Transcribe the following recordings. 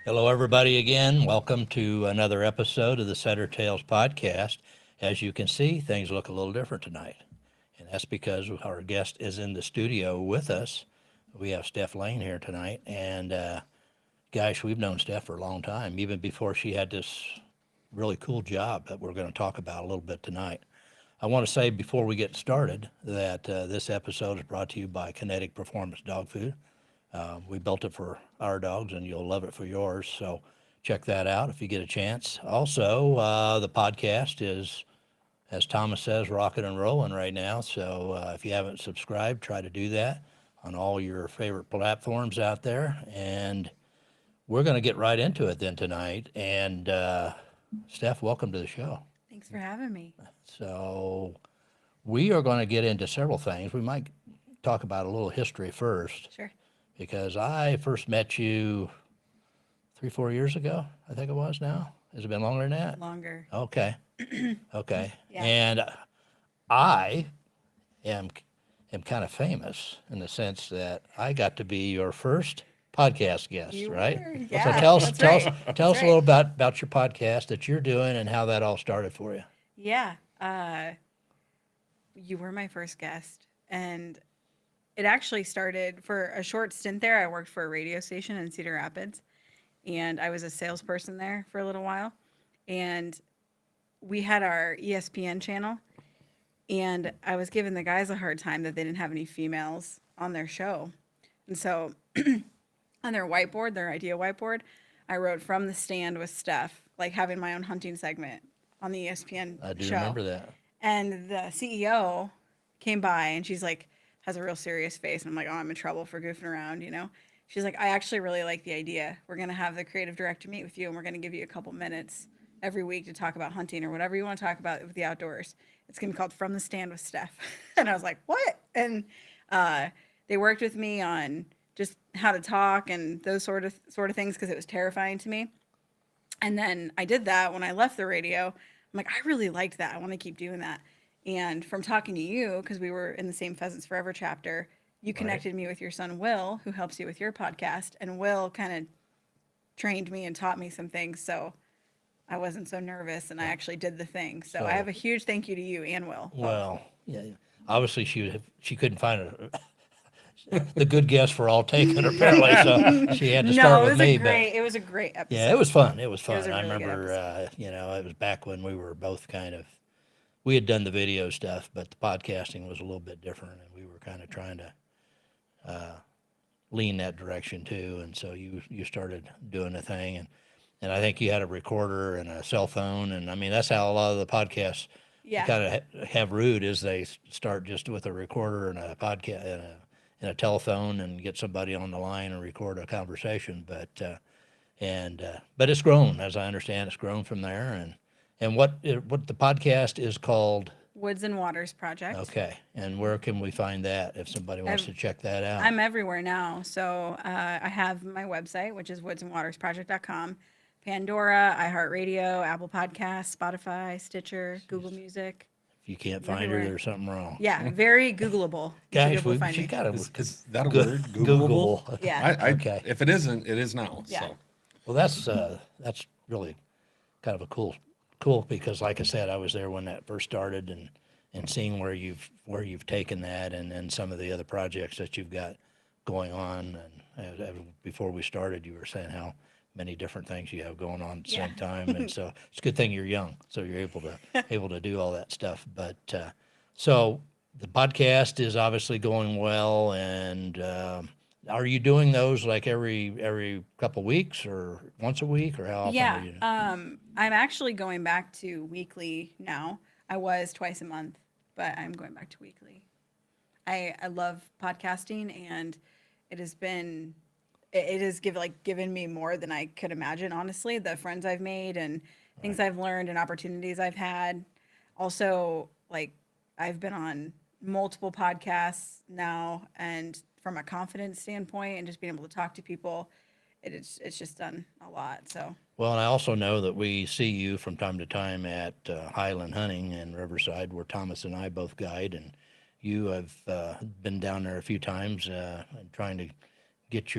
Hello, everybody, again. Welcome to another episode of the Setter Tales podcast. As you can see, things look a little different tonight, and that's because our guest is in the studio with us. We have Steph Lane here tonight, and gosh, we've known Steph for a long time, even before she had this really cool job that we're going to talk about a little bit tonight. I want to say before we get started that this episode is brought to you by Kinetic Performance Dog Food. We built it for our dogs, and you'll love it for yours. So check that out if you get a chance. Also, the podcast is, as Thomas says, rocking and rolling right now. So if you haven't subscribed, try to do that on all your favorite platforms out there. And we're going to get right into it then tonight. And Steph, welcome to the show. Thanks for having me. So we are going to get into several things. We might talk about a little history first Sure. because I first met you 3, 4 years ago, I think it was now. Has it been longer than that? Longer. Okay. Okay. Yeah. And I am kind of famous in the sense that I got to be your first podcast guest, You right? were. So Yeah. tell us That's tell us right. tell That's us a little right. about your podcast that you're doing and how that all started for you. Yeah. You were my first guest, and it actually started for a short stint there. I worked for a radio station in Cedar Rapids, and I was a salesperson there for a little while. And we had our ESPN channel, and I was giving the guys a hard time that they didn't have any females on their show. And so on their whiteboard, their idea whiteboard, I wrote "From the Stand with Steph," like having my own hunting segment on the ESPN I do show. remember that. And the CEO came by and she's like, has a real serious face. And I'm like, oh, I'm in trouble for goofing around, you know? She's like, I actually really like the idea. We're going to have the creative director meet with you and we're going to give you a couple minutes every week to talk about hunting or whatever you want to talk about with the outdoors. It's going to be called From the Stand with Steph. And I was like, what? And uh, they worked with me on just how to talk and those sort of things because it was terrifying to me. And then I did that when I left the radio. I'm like, I really liked that. I want to keep doing that. And from talking to you, because we were in the same Pheasants Forever chapter, you Right. connected me with your son, Will, who helps you with your podcast. And Will kind of trained me and taught me some things. So I wasn't so nervous and I actually did the thing. So I have So, a huge thank you to you and Will both. well, yeah, obviously she couldn't find the good guess for all taken apparently, so she had to start No, with me. But it was a great yeah, it was episode. fun. It was It was fun. a I really good remember, episode. it was back when we were both we had done the video stuff, but the podcasting was a little bit different, and we were kind of trying to lean that direction too. And so you started doing the thing, and I think you had a recorder and a cell phone, and I mean that's how a lot of the podcasts Yeah. kind of have root is they start just with a recorder and a podcast and a telephone and get somebody on the line and record a conversation. But it's grown, as I understand, it's grown from there. And what the podcast is called. Woods and Waters Project. Okay, and where can we find that if somebody wants Ev- to check that out? I'm everywhere now. So I have my website, which is woodsandwatersproject.com, Pandora, iHeartRadio, Apple Podcasts, Spotify, Stitcher, Google Music. If you can't I'm find her, everywhere. there's something wrong. Yeah, very Googleable. You should be Guys, able to find she me. got a Is that a good word? Googleable? Googleable. Yeah. I Okay. if it isn't, it is now. Yeah. So Well, that's really kind of a cool because, like I said, I was there when that first started, and seeing where you've taken that, and then some of the other projects that you've got going on. And before we started, you were saying how many different things you have going on at the Yeah. same time, and so it's a good thing you're young, so you're able to do all that stuff. But so the podcast is obviously going well, and are you doing those like every couple weeks or once a week, or how often are Yeah. you? I'm actually going back to weekly now. I was twice a month, but I'm going back to weekly. I love podcasting and it has been it has given me more than I could imagine, honestly. The friends I've made and things Right. I've learned and opportunities I've had. Also, like I've been on multiple podcasts now and from a confidence standpoint and just being able to talk to people, it's just done a lot. So Well, and I also know that we see you from time to time at Highland Hunting in Riverside, where Thomas and I both guide, and you have been down there a few times and trying to get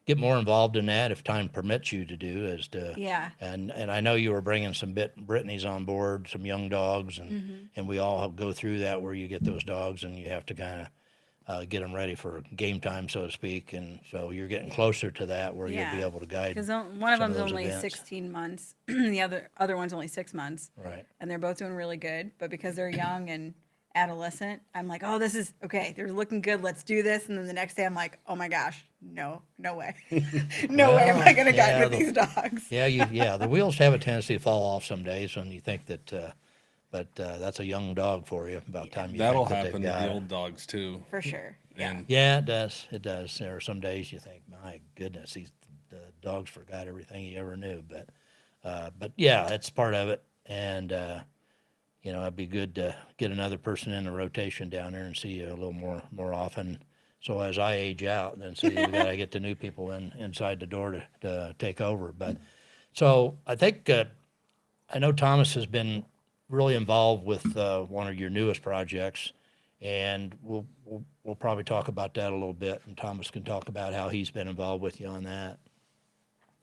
get more involved in that if time permits you to do, as to, Yeah. and I know you were bringing some Brittany's on board, some young dogs, Hmm. and we all go through that where you get those dogs and you have to kind of get them ready for game time, so to speak. And so you're getting closer to that where you'll be Yeah. able to guide Because one of some of them's those only events. 16 months, the other one's only 6 months, Right. and they're both doing really good. But because they're young and adolescent, I'm like, oh, this is okay. They're looking good. Let's do this. And then the next day, I'm like, oh my gosh, no, no way, no way am Well, I gonna guide yeah, with these dogs. yeah, the wheels have a tendency to fall off some days when you think that, but that's a young dog for you about the Yeah, time you That'll think that they've happen to the got it. old dogs too. for sure. Yeah. And Yeah, it does. It does. There are some days you think, my goodness, the dogs forgot everything he ever knew. But yeah, that's part of it. And it'd be good to get another person in the rotation down there and see you a little more often. So as I age out, then see we gotta get the new people inside the door to take over. But so I think I know Thomas has been really involved with one of your newest projects, and we'll probably talk about that a little bit, and Thomas can talk about how he's been involved with you on that.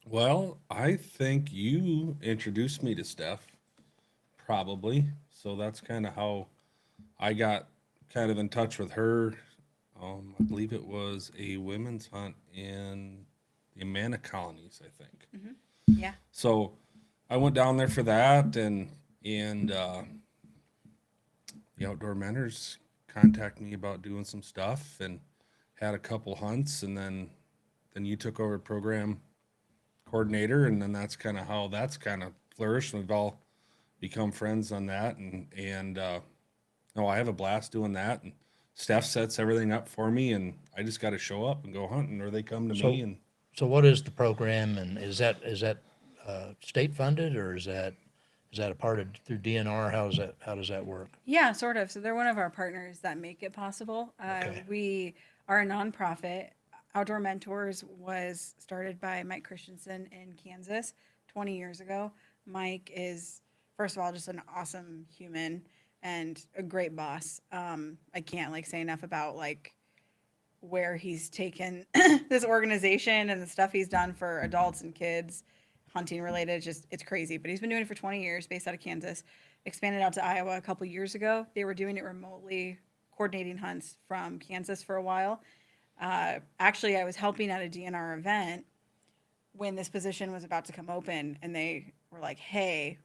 well, I think you introduced me to Steph, probably. So that's kind of how I got kind of in touch with her. I believe it was a women's hunt in the Amana colonies, I think. Hmm. Yeah. So I went down there for that, and the outdoor mentors contacted me about doing some stuff, and had a couple hunts, and then you took over program coordinator, and then that's kind of how that's kind of flourished. We've all become friends on that, and no, I have a blast doing that. And Steph sets everything up for me, and I just got to show up and go hunting, or they come to me. So, And so what is the program, and is that state funded, or is that a part of through DNR? How does that work? Yeah, sort of. So they're one of our partners that make it possible. Okay. We are a nonprofit. Outdoor Mentors was started by Mike Christensen in Kansas 20 years ago. Mike is, first of all, just an awesome human and a great boss. I can't like say enough about like where he's taken this organization and the stuff he's done for adults and kids, hunting related. Just it's crazy. But he's been doing it for 20 years, based out of Kansas. Expanded out to Iowa a couple years ago. They were doing it remotely, coordinating hunts from Kansas for a while. Actually, I was helping at a DNR event when this position was about to come open, and they were like, "Hey,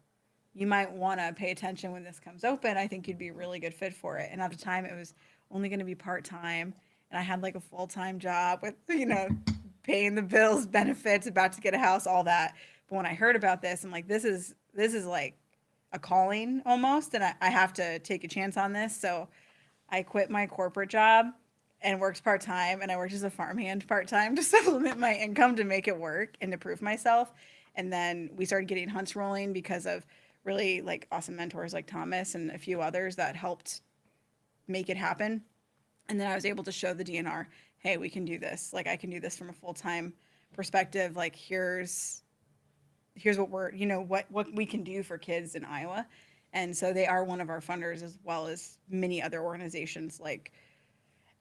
you might want to pay attention when this comes open. I think you'd be a really good fit for it." And at the time, it was only going to be part time, and I had like a full time job with paying the bills, benefits, about to get a house, all that. But when I heard about this, I'm like, this is like a calling almost, and I have to take a chance on this. So I quit my corporate job and worked part time, and I worked as a farmhand part time to supplement my income to make it work and to prove myself. And then we started getting hunts rolling because of really like awesome mentors like Thomas and a few others that helped make it happen. And then I was able to show the DNR, hey, we can do this. Like I can do this from a full time perspective. Like here's what we're what we can do for kids in Iowa. And so they are one of our funders as well as many other organizations like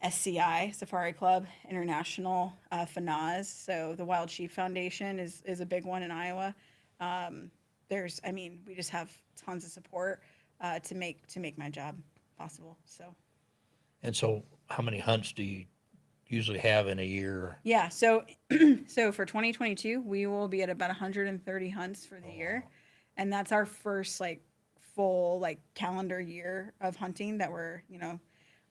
SCI, Safari Club International, FNAZ. So the Wild Sheep Foundation is a big one in Iowa. I mean, we just have tons of support to make my job possible. So And so, how many hunts do you usually have in a year? yeah, so so for 2022, we will be at about 130 hunts for the year, and that's our first like full like calendar year of hunting that we're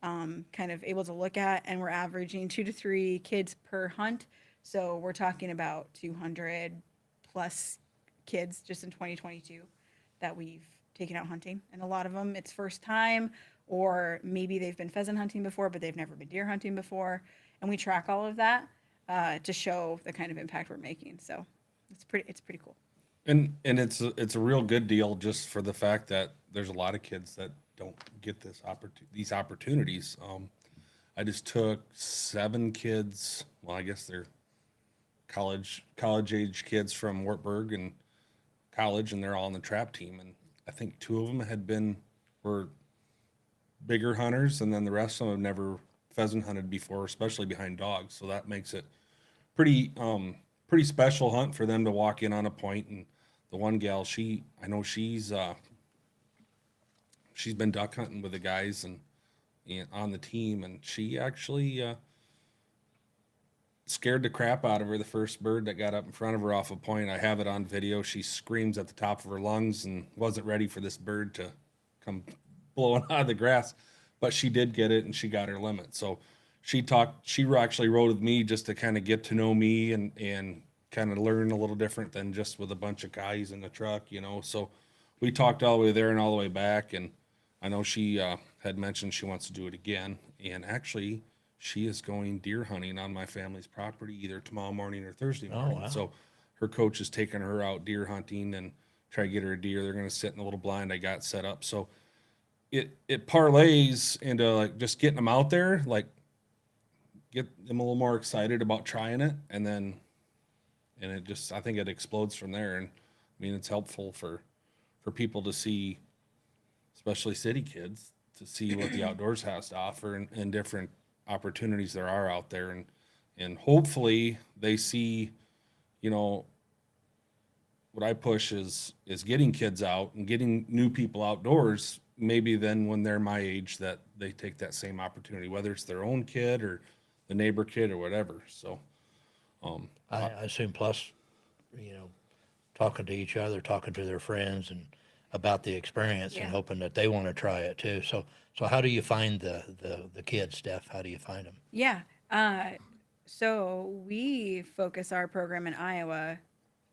kind of able to look at, and we're averaging 2 to 3 kids per hunt. So we're talking about 200 plus kids just in 2022 that we've taken out hunting, and a lot of them it's first time, or maybe they've been pheasant hunting before, but they've never been deer hunting before, and we track all of that to show the kind of impact we're making. So it's pretty cool. and it's a real good deal just for the fact that there's a lot of kids that don't get these opportunities. I just took 7 kids. Well, I guess they're college age kids from Wartburg and college, and they're all on the trap team. And I think 2 of them were bigger hunters, and then the rest of them have never pheasant hunted before, especially behind dogs. So that makes it pretty pretty special hunt for them to walk in on a point. And the one gal, I know she's been duck hunting with the guys and on the team, and she actually scared the crap out of her the first bird that got up in front of her off a point. I have it on video. She screams at the top of her lungs and wasn't ready for this bird to come blowing out of the grass, but she did get it and she got her limit. So she actually rode with me just to kind of get to know me and kind of learn a little different than just with a bunch of guys in the truck, you know. So we talked all the way there and all the way back, and I know she had mentioned she wants to do it again. And actually, she is going deer hunting on my family's property either tomorrow morning or Thursday Oh, morning. wow. So her coach is taking her out deer hunting and try to get her a deer. They're going to sit in a little blind I got set up. So it parlays into like just getting them out there, like get them a little more excited about trying it, and it just, I think it explodes from there. And I mean, it's helpful for people to see, especially city kids, to see what the outdoors has to offer and different opportunities there are out there. And hopefully they see, you know, what I push is getting kids out and getting new people outdoors. Maybe then when they're my age, that they take that same opportunity, whether it's their own kid or the neighbor kid or whatever. So, I assume plus, you know, talking to each other, talking to their friends and about the experience and Yeah. hoping that they want to try it too. So how do you find the kids, Steph? How do you find them? Yeah. So we focus our program in Iowa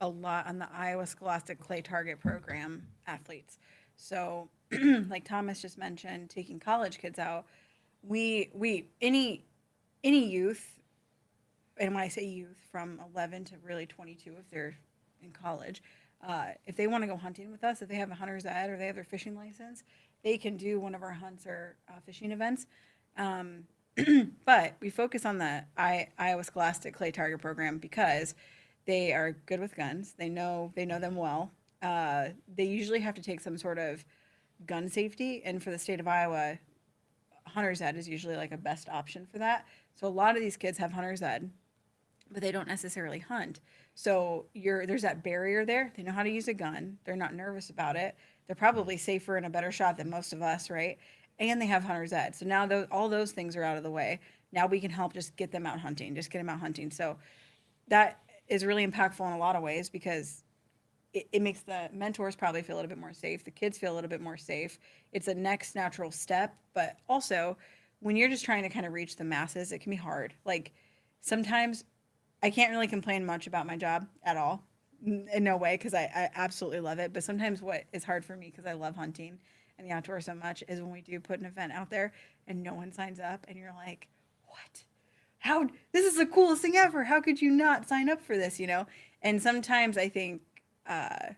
a lot on the Iowa Scholastic Clay Target Program athletes. So, like Thomas just mentioned, taking college kids out, we any youth, and when I say youth, from 11 to really 22, if they're in college, if they want to go hunting with us, if they have a hunter's ed or they have their fishing license, they can do one of our hunts or fishing events. Um, but we focus on the Iowa Scholastic Clay Target Program because they are good with guns. They know them well. They usually have to take some sort of gun safety, and for the state of Iowa, hunter's ed is usually like a best option for that. So a lot of these kids have hunter's ed, but they don't necessarily hunt. So there's that barrier there. They know how to use a gun. They're not nervous about it. They're probably safer and a better shot than most of us, right? And they have hunter's ed. So now all those things are out of the way. Now we can help just get them out hunting, just get them out hunting. So that is really impactful in a lot of ways because it makes the mentors probably feel a little bit more safe. The kids feel a little bit more safe. It's a next natural step, but also when you're just trying to kind of reach the masses, it can be hard. Like sometimes I can't really complain much about my job at all. In no way, because I absolutely love it. But sometimes what is hard for me, because I love hunting and the outdoors so much, is when we do put an event out there and no one signs up and you're like, what? How? This is the coolest thing ever. How could you not sign up for this, you know? And sometimes I think uh,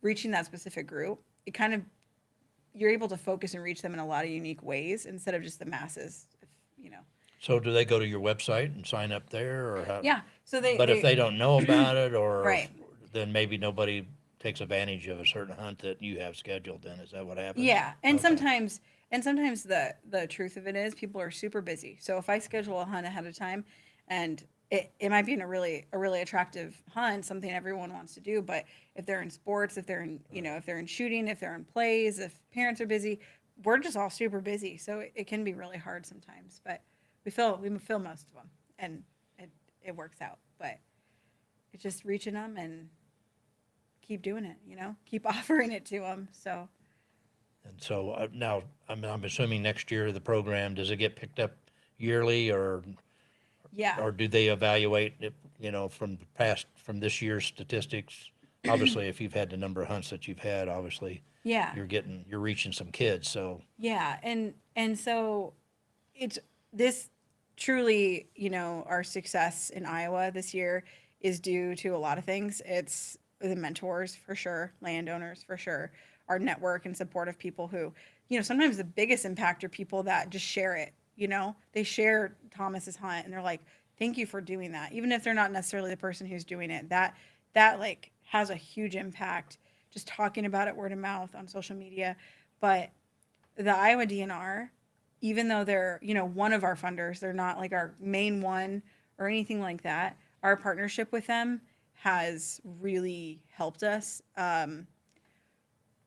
reaching that specific group, it kind of, you're able to focus and reach them in a lot of unique ways instead of just the masses, if, you know. So do they go to your website and sign up there or how? Yeah. So But if they don't know about it right. then maybe nobody takes advantage of a certain hunt that you have scheduled then. Is that what happens? Yeah, and Okay. sometimes the truth of it is people are super busy. So if I schedule a hunt ahead of time, and it might be in a really attractive hunt, something everyone wants to do, but if they're in sports, if they're in if they're in shooting, if they're in plays, if parents are busy, we're just all super busy. So it can be really hard sometimes, but we fill most of them, and it works out. But it's just reaching them and keep doing it. Keep offering it to them. So. And so now I'm assuming next year the program, does it get picked up yearly Yeah. or do they evaluate it, from this year's statistics? Obviously, if you've had the number of hunts that you've had, obviously Yeah. you're reaching some kids. So Yeah. And so it's this truly, our success in Iowa this year is due to a lot of things. It's the mentors for sure, landowners for sure, our network and support of people who, sometimes the biggest impact are people that just share it. They share Thomas's hunt and they're like, thank you for doing that. Even if they're not necessarily the person who's doing it, that like has a huge impact just talking about it word of mouth on social media. But the Iowa DNR, even though they're, one of our funders, they're not like our main one or anything like that. our partnership with them has really helped us.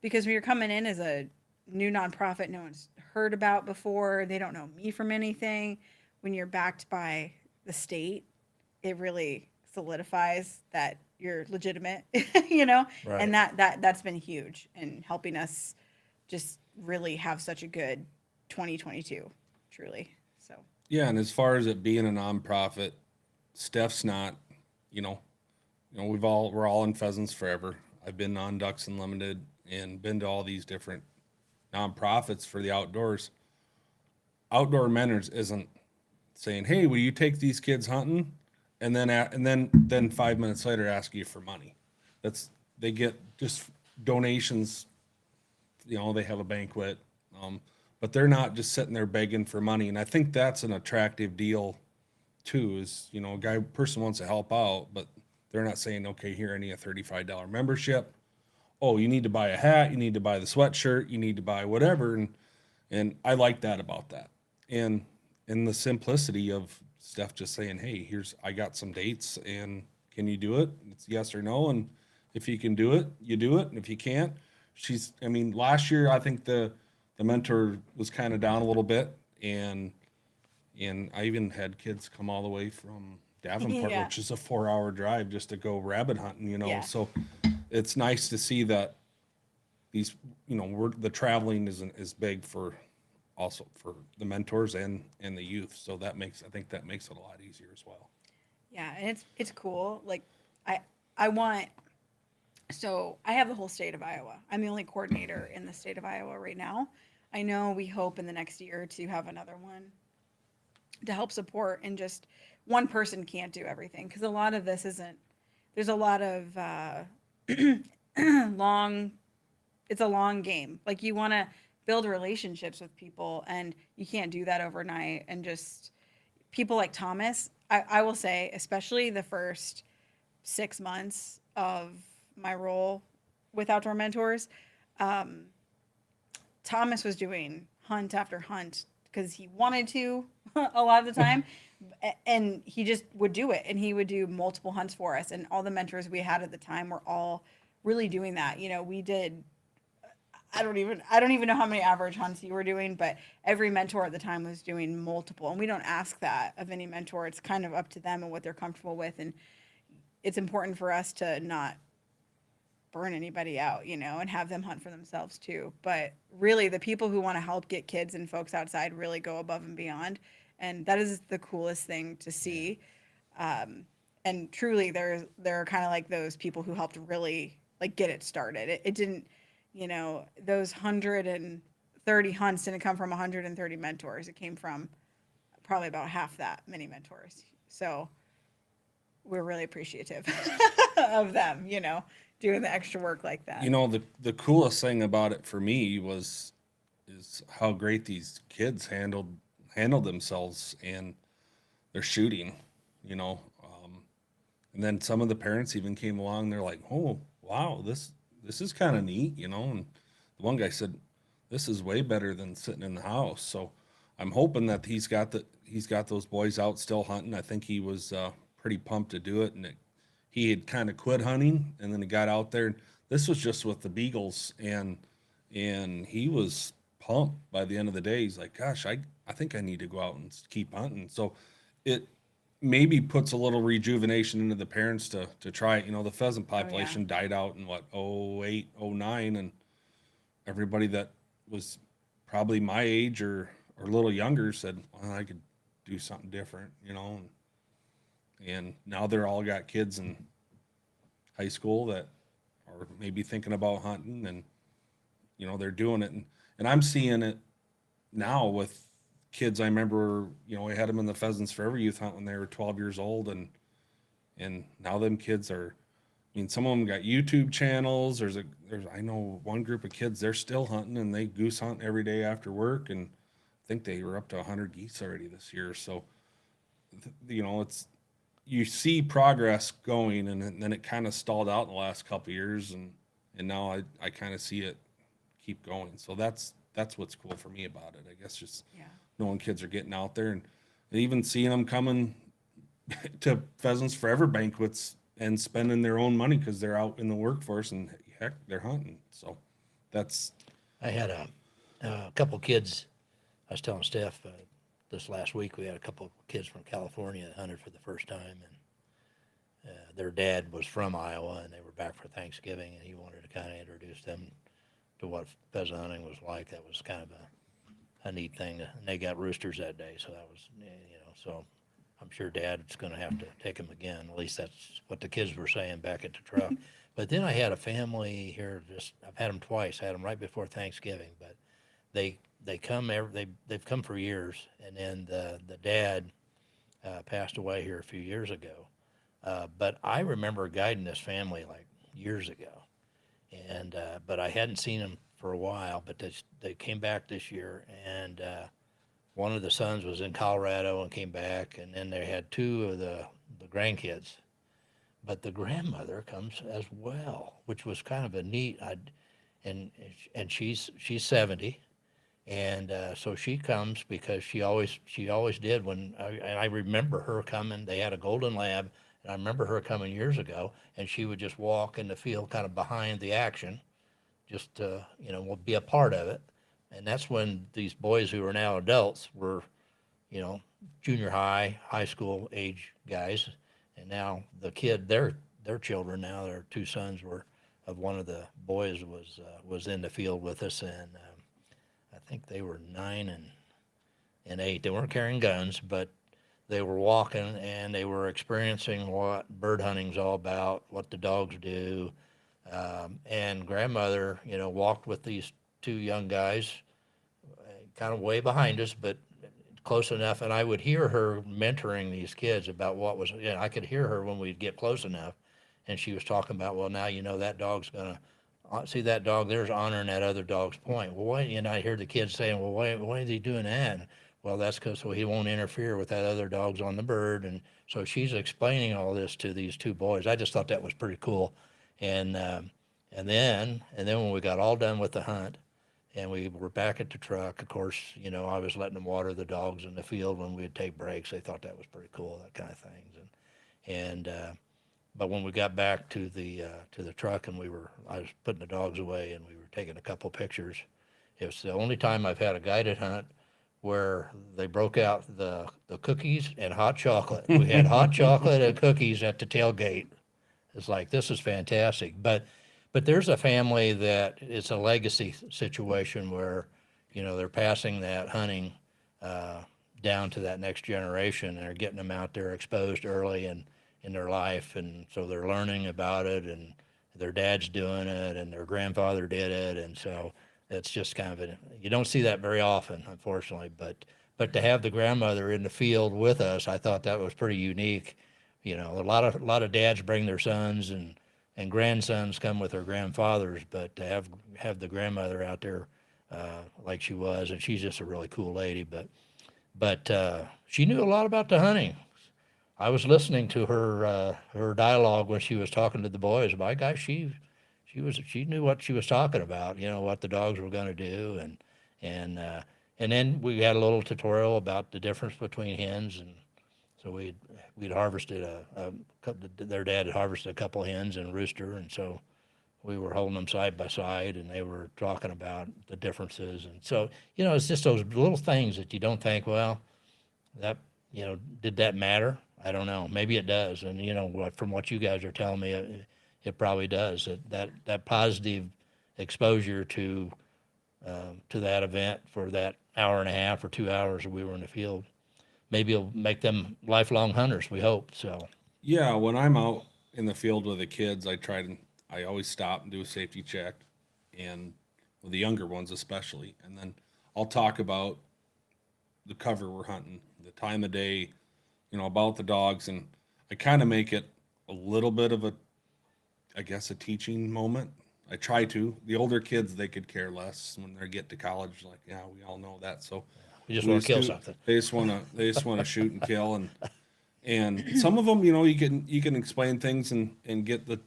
Because when you're coming in as a new nonprofit no one's heard about before, they don't know me from anything. When you're backed by the state, it really solidifies that you're legitimate, you know, Right. and that's been huge in helping us just really have such a good 2022, truly. So Yeah, and as far as it being a nonprofit, Steph's not, you know, we're all in Pheasants Forever. I've been on Ducks Unlimited and been to all these different nonprofits for the outdoors. Outdoor Mentors isn't saying, "Hey, will you take these kids hunting?" And then 5 minutes later ask you for money. That's they get just donations. They have a banquet, um, but they're not just sitting there begging for money. And I think that's an attractive deal too. Is a guy person wants to help out, but they're not saying, "Okay, here I need a $35 membership." Oh, you need to buy a hat, you need to buy the sweatshirt, you need to buy whatever, and I like that about that. And the simplicity of Steph just saying, "Hey, I got some dates, and can you do it?" It's yes or no, and if you can do it, you do it, and if you can't, I mean, last year I think the mentor was kind of down a little bit, and I even had kids come all the way from Davenport, yeah, which is a 4-hour drive just to go rabbit hunting. yeah, So it's nice to see that these, the traveling is big for also for the mentors and the youth. So I think that makes it a lot easier as well. yeah, and it's cool. Like I I want so I have the whole state of Iowa. I'm the only coordinator in the state of Iowa right now. I know we hope in the next year to have another one to help support, and just one person can't do everything because a lot of this isn't, there's a lot of long, it's a long game. Like you want to build relationships with people and you can't do that overnight. And just people like Thomas, I will say, especially the first 6 months of my role with Outdoor Mentors, um, Thomas was doing hunt after hunt because he wanted to a lot of the time. And he just would do it, and he would do multiple hunts for us. And all the mentors we had at the time were all really doing that. We did, I don't even know how many average hunts you were doing, but every mentor at the time was doing multiple. And we don't ask that of any mentor. It's kind of up to them and what they're comfortable with. And it's important for us to not burn anybody out, and have them hunt for themselves too. But really, the people who want to help get kids and folks outside really go above and beyond. And that is the coolest thing to see. And truly, there are kind of like those people who helped really like get it started. It didn't, those 130 hunts didn't come from 130 mentors. It came from probably about half that many mentors. So we're really appreciative of them, doing the extra work like that. The coolest thing about it for me is how great these kids handled themselves and their shooting. You know, and then some of the parents even came along. They're like, "Oh, wow, this is kind of neat," And the one guy said, "This is way better than sitting in the house." So I'm hoping that he's got those boys out still hunting. I think he was pretty pumped to do it, and he had kind of quit hunting, and then he got out there. This was just with the beagles, and he was pumped by the end of the day. He's like, "Gosh, I think I need to go out and keep hunting." So it maybe puts a little rejuvenation into the parents to try it. The pheasant Oh yeah. population died out in what, 08, 09, and everybody that was probably my age or a little younger said, "Well, I could do something different." And now they're all got kids in high school that are maybe thinking about hunting, and they're doing it, and I'm seeing it now with kids. I remember, I had them in the Pheasants Forever youth hunt when they were 12 years old, and now them kids are, I mean, some of them got YouTube channels. I know one group of kids, they're still hunting, and they goose hunt every day after work, and I think they were up to 100 geese already this year. So it's, you see progress going, and then it kind of stalled out in the last couple of years, and now I kind of see it keep going. So that's what's cool for me about it. I guess just Yeah. knowing kids are getting out there, and even seeing them coming to Pheasants Forever banquets and spending their own money because they're out in the workforce and heck, they're hunting. So that's I had a couple kids. I was telling Steph this last week we had a couple of kids from California that hunted for the first time, and their dad was from Iowa, and they were back for Thanksgiving, and he wanted to kind of introduce them to what pheasant hunting was like. That was kind of a neat thing. And they got roosters that day, so that was, so I'm sure Dad's going to have to take them again. At least that's what the kids were saying back at the truck. But then I had a family here. I've had them twice. I had them right before Thanksgiving, but they come they've come for years, and then the dad passed away here a few years ago. But I remember guiding this family like years ago, and but I hadn't seen them for a while. But they came back this year, and one of the sons was in Colorado and came back, and then they had two of the grandkids. But the grandmother comes as well, which was kind of a neat. And she's 70, and so she comes because she always did and I remember her coming. They had a golden lab, and I remember her coming years ago, and she would just walk in the field, kind of behind the action, just to, will be a part of it. And that's when these boys who are now adults were, you know, junior high, high school age guys, and now their children now, their two sons were of one of the boys was in the field with us, and I think they were 9 and 8. They weren't carrying guns, but they were walking and they were experiencing what bird hunting's all about, what the dogs do. And grandmother, walked with these two young guys, kind of way behind us, but close enough. And I would hear her mentoring these kids about what was, I could hear her when we'd get close enough. And she was talking about, well, now, that dog's going to see that dog there's honoring that other dog's point. Well, why, I hear the kids saying, well, why is he doing that? Well, that's because so he won't interfere with that other dog's on the bird. And so she's explaining all this to these two boys. I just thought that was pretty cool. And and then when we got all done with the hunt, and we were back at the truck, of course, I was letting them water the dogs in the field when we'd take breaks. They thought that was pretty cool, that kind of things. And but when we got back to the truck, and I was putting the dogs away, and we were taking a couple pictures. It was the only time I've had a guided hunt where they broke out the cookies and hot chocolate. We had hot chocolate and cookies at the tailgate. It's like, this is fantastic. But there's a family that it's a legacy situation where, they're passing that hunting down to that next generation, and they're getting them out there exposed early in their life. And so they're learning about it, and their dad's doing it, and their grandfather did it. And so it's just kind of you don't see that very often, unfortunately, but to have the grandmother in the field with us, I thought that was pretty unique. A lot of dads bring their sons, and grandsons come with their grandfathers, but to have the grandmother out there like she was, and she's just a really cool lady. But she knew a lot about the hunting. I was listening to her dialogue when she was talking to the boys. My gosh, she knew what she was talking about. What the dogs were going to do, and then we had a little tutorial about the difference between hens. And so we'd harvested their dad had harvested a couple of hens and a rooster, and so we were holding them side by side, and they were talking about the differences. And so, it's just those little things that you don't think, well, that, did that matter? I don't know. Maybe it does. And, from what you guys are telling me, it probably does. That positive exposure to that event for that hour and a half or 2 hours that we were in the field, maybe it'll make them lifelong hunters, we hope. So, yeah. When I'm out in the field with the kids, I always stop and do a safety check, and with the younger ones especially, and then I'll talk about the cover we're hunting, the time of day, about the dogs, and I kind of make it a little bit of I guess, a teaching moment. I try to. The older kids, they could care less when they get to college. Like, yeah, we all know that. So we just want to kill something. They just want to shoot and kill, and some of them, you can explain things and get a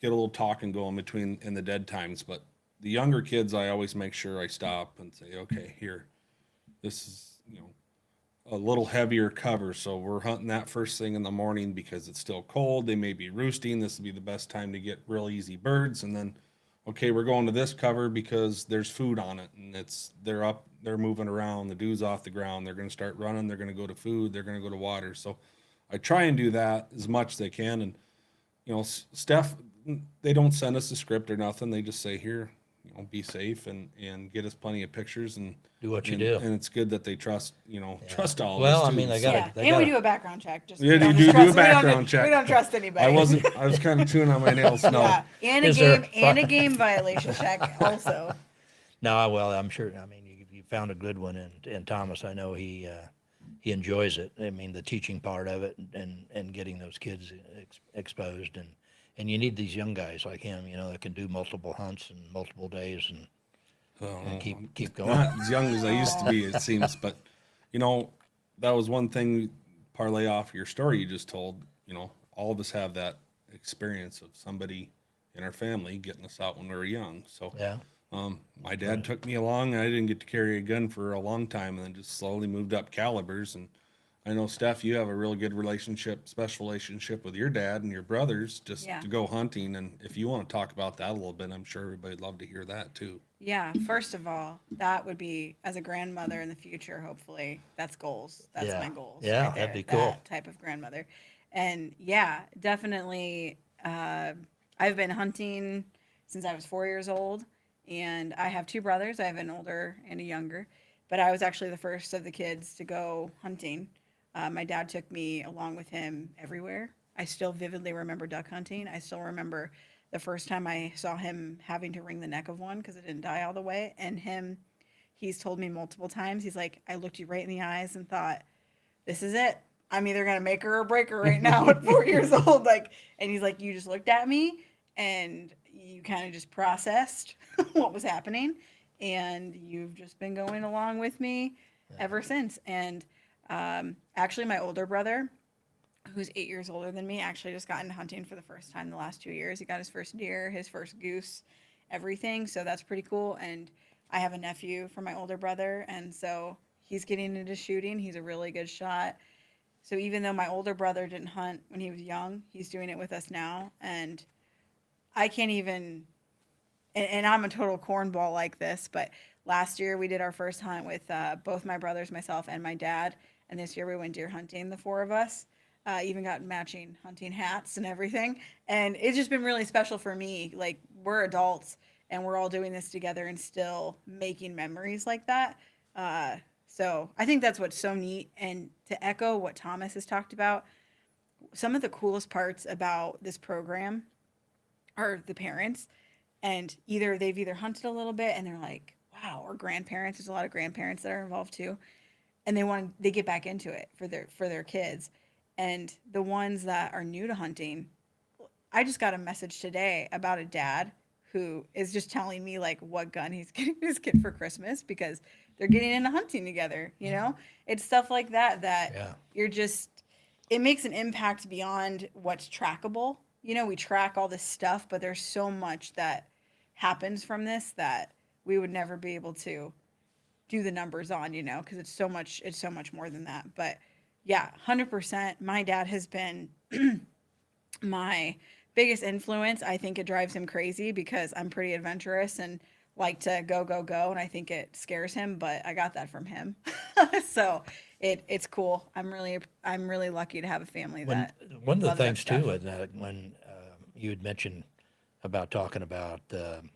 little talking going between in the dead times. But the younger kids, I always make sure I stop and say, okay, here, this is a little heavier cover. So we're hunting that first thing in the morning because it's still cold. They may be roosting. This would be the best time to get real easy birds. And then, okay, we're going to this cover because there's food on it and they're up, they're moving around. The dew's off the ground. They're going to start running. They're going to go to food. They're going to go to water. So I try and do that as much as they can. And, Steph, they don't send us a script or nothing. They just say, here, be safe and get us plenty of pictures and Do what you and, do. and it's good that they trust Yeah. trust all Well, of us I too. mean, they So- gotta- Yeah, they and we gotta- do a background check. Just Yeah, we don't you just do a trust- we don't background do- check. We don't trust anybody. I was kind of chewing on my nails. No, Yeah, and a Is there game and a game violation check also. No, well, I'm sure. I mean, you found a good one in Thomas. I know he enjoys it. I mean, the teaching part of it and getting those kids exposed and you need these young guys like him, that can do multiple hunts and multiple days and keep going. not as young as I used to be, it seems. But that was one thing. Parlay off your story you just told. All of us have that experience of somebody in our family getting us out when we were young. So Yeah. my dad took me along. I didn't get to carry a gun for a long time, and then just slowly moved up calibers. And I know, Steph, you have a really good special relationship with your dad and your brothers, just Yeah. to go hunting. And if you want to talk about that a little bit, I'm sure everybody'd love to hear that too. Yeah, first of all, that would be as a grandmother in the future. Hopefully, that's goals. That's Yeah. my goals. Yeah, right that'd there, be cool. That type of grandmother, and yeah, definitely. I've been hunting since I was 4 years old, and I have two brothers. I have an older and a younger, but I was actually the first of the kids to go hunting. My dad took me along with him everywhere. I still vividly remember duck hunting. I still remember the first time I saw him having to wring the neck of one because it didn't die all the way. And he's told me multiple times, he's like, I looked you right in the eyes and thought, this is it. I'm either gonna make her or break her right now at 4 years old. Like, and he's like, you just looked at me and you kind of just processed what was happening, and you've just been going along with me ever since. And actually, my older brother, who's 8 years older than me, actually just got into hunting for the first time the last 2 years. He got his first deer, his first goose, everything. So that's pretty cool. And I have a nephew from my older brother, and so he's getting into shooting. He's a really good shot. So even though my older brother didn't hunt when he was young, he's doing it with us now. And I can't even, and I'm a total cornball like this, but last year we did our first hunt with both my brothers, myself, and my dad. And this year we went deer hunting, the four of us. Even got matching hunting hats and everything. And it's just been really special for me. Like, we're adults and we're all doing this together and still making memories like that. So I think that's what's so neat. And to echo what Thomas has talked about, some of the coolest parts about this program are the parents. And they've either hunted a little bit and they're like, wow, or grandparents. There's a lot of grandparents that are involved too, and they get back into it for their kids. And the ones that are new to hunting, I just got a message today about a dad who is just telling me like what gun he's getting his kid for Christmas because they're getting into hunting together. It's stuff like that Yeah. you're just, it makes an impact beyond what's trackable. We track all this stuff, but there's so much that happens from this that we would never be able to do the numbers on, because it's so much more than that. But yeah, 100%. My dad has been my biggest influence. I think it drives him crazy because I'm pretty adventurous and like to go, go, go. And I think it scares him, but I got that from him. So it's cool. I'm really lucky to have a family When that one of the loves that things stuff. too, when you had mentioned about talking about when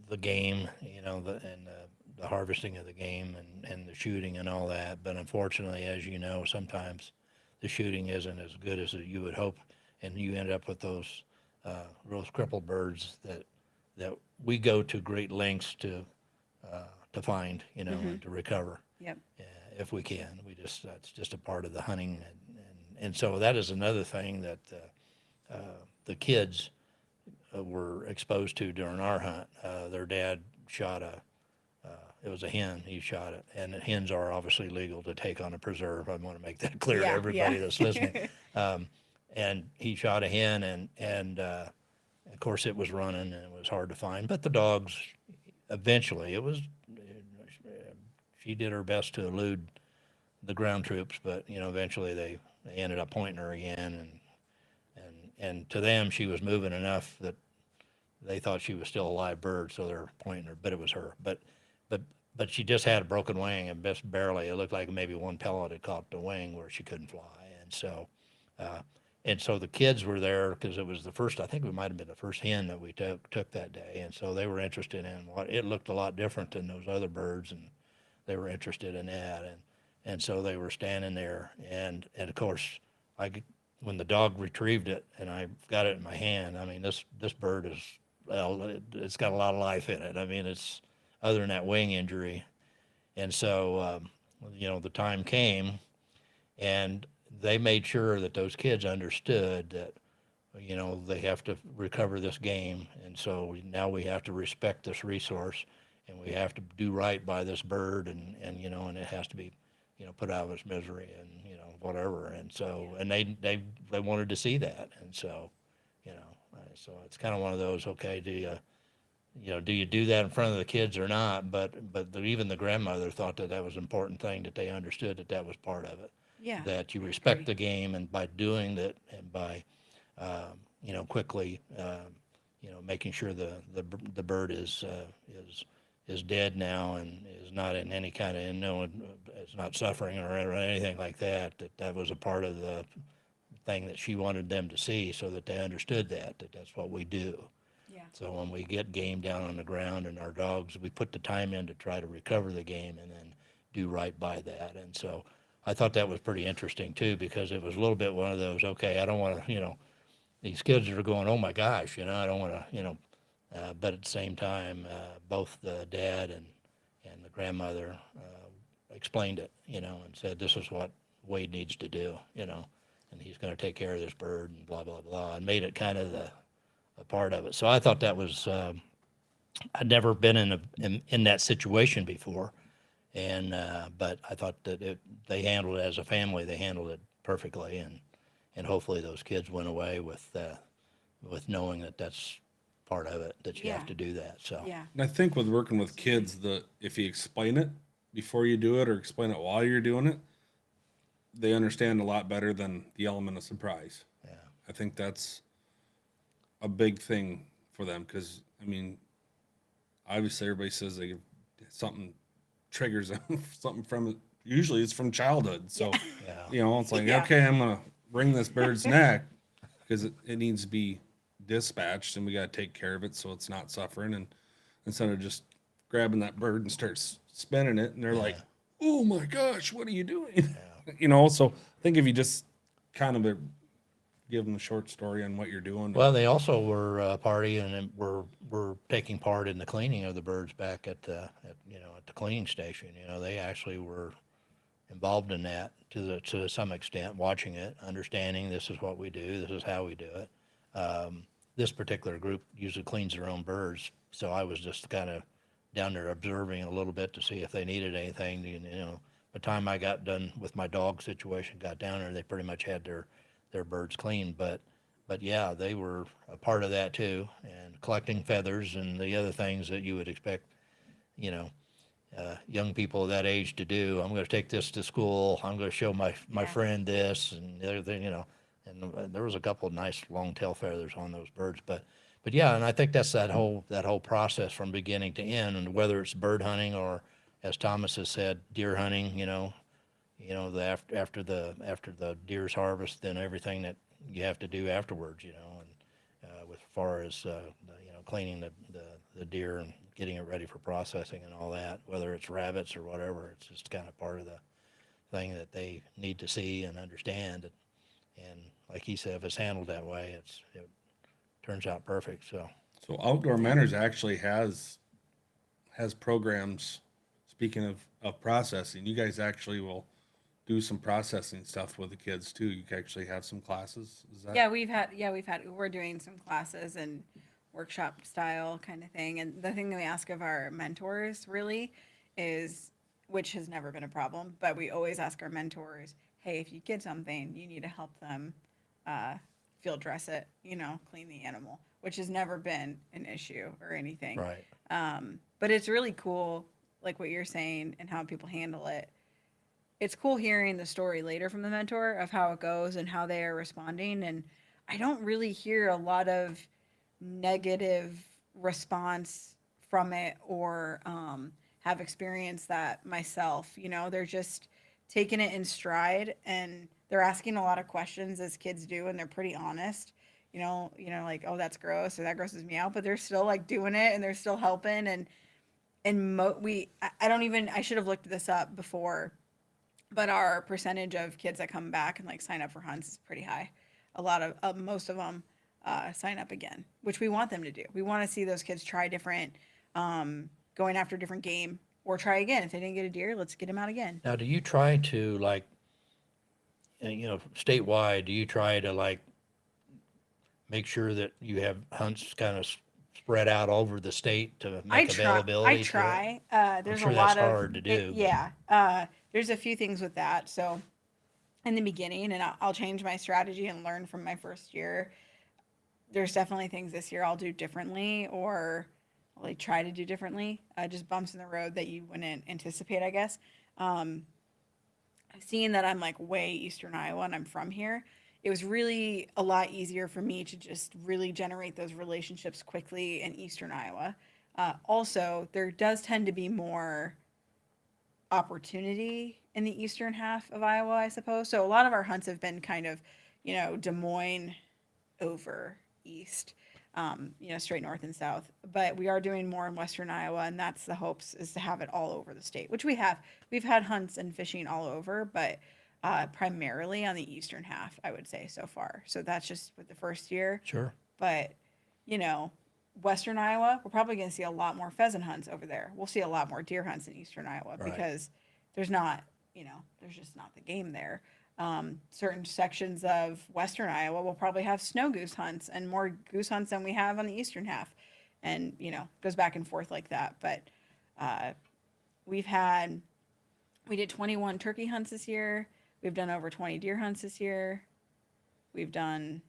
the game, and the harvesting of the game and the shooting and all that. But unfortunately, as you know, sometimes the shooting isn't as good as you would hope, and you end up with those crippled birds that we go to great lengths to find, and to recover Yep. if we can. That's just a part of the hunting, and so that is another thing that the kids were exposed to during our hunt. Their dad shot it was a hen. He shot it, and hens are obviously legal to take on a preserve. I want to make that clear to Yeah, everybody yeah. that's listening. And he shot a hen, and of course it was running, and it was hard to find. But the dogs eventually, it was she did her best to elude the ground troops, but eventually they ended up pointing her again, and to them she was moving enough that they thought she was still a live bird, so they're pointing her, but it was her. But but she just had a broken wing, and just barely. It looked like maybe one pellet had caught the wing where she couldn't fly, uh, and so the kids were there because it was the first. I think it might have been the first hen that we took that day, and so they were interested in what it looked a lot different than those other birds, and they were interested in that, and so they were standing there, and of course, when the dog retrieved it and I got it in my hand, I mean this bird is, well, it's got a lot of life in it. I mean, it's other than that wing injury, and so the time came, and they made sure that those kids understood that they have to recover this game, and so now we have to respect this resource, and we have to do right by this bird, and it has to be put out of its misery, and whatever, and so and they wanted to see that, and so so it's kind of one of those, okay, do you do that in front of the kids or not, even the grandmother thought that that was an important thing, that they understood that that was part of it, Yeah. that you I respect agree. the game, and by doing that, and by quickly, making sure the bird is dead now, and is not in any kind of, is not suffering or anything like that. That was a part of the thing that she wanted them to see, so that they understood that that's what we do. Yeah. So when we get game down on the ground, and our dogs, we put the time in to try to recover the game, and then do right by that. And so I thought that was pretty interesting too, because it was a little bit one of those, okay, I don't want to, these kids are going, oh my gosh, I don't want to, but at the same time, both the dad and the grandmother explained it, and said, this is what Wade needs to do, and he's going to take care of this bird, and blah, blah, blah, and made it kind of a part of it. So I thought that was, I'd never been in that situation before. And, but I thought that they handled it as a family, they handled it perfectly. And hopefully those kids went away with knowing that that's part of it, that you Yeah. have to do that. So, Yeah. And I think with working with kids, if you explain it before you do it or explain it while you're doing it, they understand a lot better than the element of surprise. yeah, I think that's a big thing for them because, I mean, obviously everybody says something triggers them, something from it. Usually it's from childhood. So, yeah, it's like, Yeah. okay, I'm going to wring this bird's neck because it needs to be dispatched and we got to take care of it so it's not suffering. And instead of just grabbing that bird and starts spinning it, and they're like, yeah, oh my gosh, what are you doing? yeah. So I think if you just kind of give them a short story on what you're doing. Well, they also were partying, and were taking part in the cleaning of the birds back at the cleaning station. They actually were involved in that to some extent, watching it, understanding this is what we do, this is how we do it. This particular group usually cleans their own birds, so I was just kind of down there observing a little bit to see if they needed anything. By the time I got done with my dog situation, got down there, they pretty much had their birds cleaned. But yeah, they were a part of that too, and collecting feathers and the other things that you would expect, you know, young people of that age to do. I'm going to take this to school. I'm going to show my Yeah. friend this and the other thing, And there was a couple of nice long tail feathers on those birds, but yeah, and I think that's that whole process from beginning to end, and whether it's bird hunting or, as Thomas has said, deer hunting. After the deer's harvest, then everything that you have to do afterwards. And with far as cleaning the deer and getting it ready for processing and all that, whether it's rabbits or whatever, it's just kind of part of the thing that they need to see and understand. And like he said, if it's handled that way, it turns out perfect. So So Outdoor Mentors actually has programs. Speaking of processing, you guys actually will do some processing stuff with the kids too. You can actually have some classes. Is that? We're doing some classes and workshop style kind of thing. And the thing that we ask of our mentors really is, which has never been a problem, but we always ask our mentors, hey, if you get something, you need to help them uh, field dress it, clean the animal, which has never been an issue or anything. right, But it's really cool like what you're saying and how people handle it. It's cool hearing the story later from the mentor of how it goes and how they are responding. And I don't really hear a lot of negative response from it or have experienced that myself. You know, they're just taking it in stride and they're asking a lot of questions as kids do, and they're pretty honest. Like, oh, that's gross or that grosses me out, but they're still like doing it and they're still helping. I don't even, I should have looked this up before, but our percentage of kids that come back and like sign up for hunts is pretty high. A lot of most of them sign up again, which we want them to do. We want to see those kids try different, going after different game, or try again. If they didn't get a deer, let's get them out again. Now, do you try to like, statewide, do you try to like make sure that you have hunts kind of spread out over the state to I make try. I availability to it? try. I'm There's a sure that's lot of hard to do, but yeah. There's a few things with that. So in the beginning, and I'll change my strategy and learn from my first year. There's definitely things this year I'll do differently, or like try to do differently. Just bumps in the road that you wouldn't anticipate, I guess. Um, Seeing that I'm like way Eastern Iowa and I'm from here, it was really a lot easier for me to just really generate those relationships quickly in Eastern Iowa. Also, there does tend to be more opportunity in the eastern half of Iowa, I suppose. So a lot of our hunts have been kind of, Des Moines over east, straight north and south. But we are doing more in western Iowa, and that's the hopes is to have it all over the state, which we have. We've had hunts and fishing all over, but primarily on the eastern half, I would say so far. So that's just with the first year. sure. But, you know, western Iowa, we're probably going to see a lot more pheasant hunts over there. We'll see a lot more deer hunts in eastern Iowa Right. because there's not, there's just not the game there. Certain sections of western Iowa will probably have snow goose hunts and more goose hunts than we have on the eastern half. And, goes back and forth like that. But uh, we've had, we did 21 turkey hunts this year. We've done over 20 deer hunts this year. We've done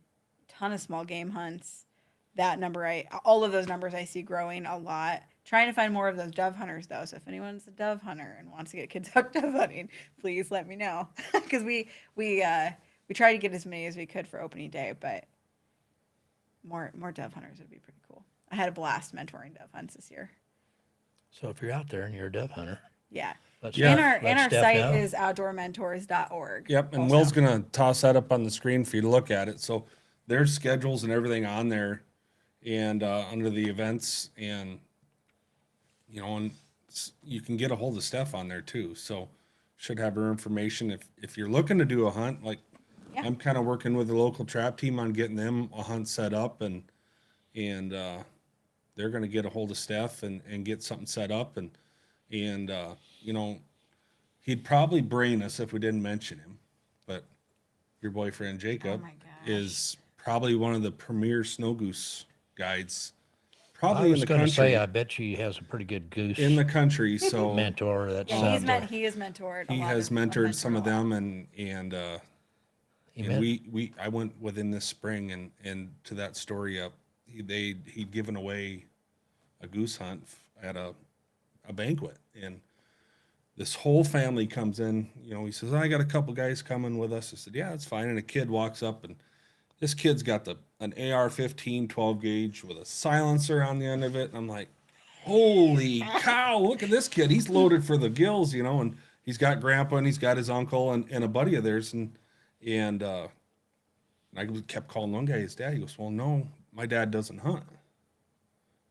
a ton of small game hunts. That number, all of those numbers I see growing a lot. Trying to find more of those dove hunters though. So if anyone's a dove hunter and wants to get kids hooked dove hunting, please let me know. Because we try to get as many as we could for opening day, but more dove hunters would be pretty cool. I had a blast mentoring dove hunts this year. So if you're out there and you're a dove hunter, Yeah. let Yeah. And our Steph site know. is outdoormentors.org. Yep, and also. Will's gonna toss that up on the screen for you to look at it. So there's schedules and everything on there, and under the events, and you can get a hold of Steph on there too. So should have her information if you're looking to do a hunt. Like Yeah. I'm kind of working with the local trap team on getting them a hunt set up, and they're gonna get a hold of Steph and get something set up, and he'd probably brain us if we didn't mention him, but your boyfriend Oh Jacob my gosh. is probably one of the premier snow goose guides, I probably in was the going to say, country. I bet you he has a pretty good goose In the country, so mentor. That Yeah, sounds like he has mentored a he lot has of, mentored some a of lot. them, and he and meant, we I went within this spring, and to that story up, he'd given away a goose hunt at a banquet, and this whole family comes in. He says, I got a couple guys coming with us. I said, yeah, that's fine. And a kid walks up, and this kid's got an AR-15 12 gauge with a silencer on the end of it. And I'm like, holy cow, look at this kid. He's loaded for the gills, and he's got grandpa and he's got his uncle and a buddy of theirs. And I kept calling one guy his dad. He goes, well, no, my dad doesn't hunt.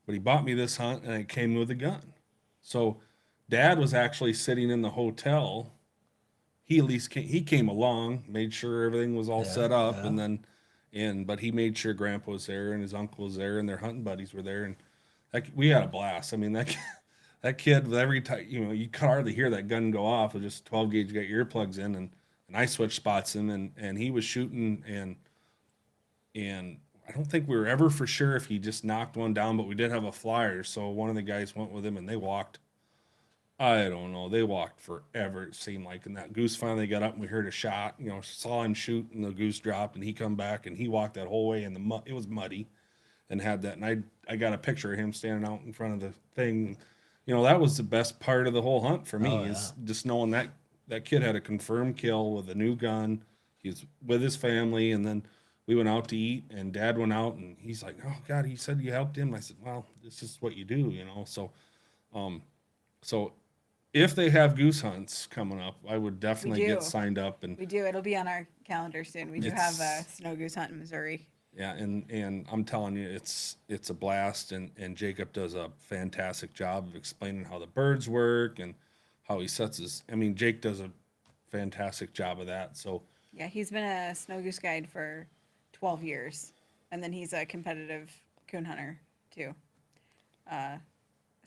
But he bought me this hunt and it came with a gun. So dad was actually sitting in the hotel. He at least he came along, made sure everything was all Yeah, set up, yeah. and then but he made sure grandpa was there and his uncle was there and their hunting buddies were there, and we had a blast. I mean, that kid, with every time, you could hardly hear that gun go off with just 12 gauge, got earplugs in, and I switched spots him, and he was shooting, and I don't think we were ever for sure if he just knocked one down, but we did have a flyer, so one of the guys went with him and they walked. I don't know. They walked forever, it seemed like. And that goose finally got up and we heard a shot, saw him shoot and the goose dropped and he come back and he walked that whole way in the mud. It was muddy and had that. And I got a picture of him standing out in front of the thing. that was the best part of the whole hunt for me Oh, is just knowing that that kid had a confirmed kill with a new gun. He was with his family, and then we went out to eat, and Dad went out, and he's like, "Oh God," he said, "you helped him." I said, "Well, this is what you do." Um, so if they have goose hunts coming up, I would We definitely get do. signed up, and We do. It'll be on our calendar soon. We do have a it's snow goose hunt in Missouri. yeah, and I'm telling you, it's a blast, and Jacob does a fantastic job of explaining how the birds work and how he sets his. I mean, Jake does a fantastic job of that. So Yeah, he's been a snow goose guide for 12 years. And then he's a competitive coon hunter too. Uh,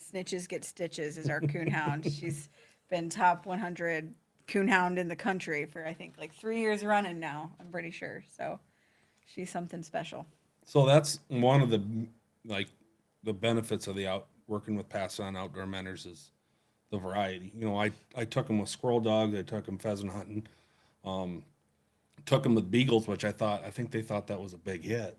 Snitches get stitches is our coon hound. She's been top 100 coon hound in the country for I think like 3 years running now. I'm pretty sure. So she's something special. so that's one of the like the benefits of the out working with Pass On Outdoor Mentors is the variety. I took him with squirrel dogs, I took him pheasant hunting, um, took him with beagles, which I think they thought that was a big hit.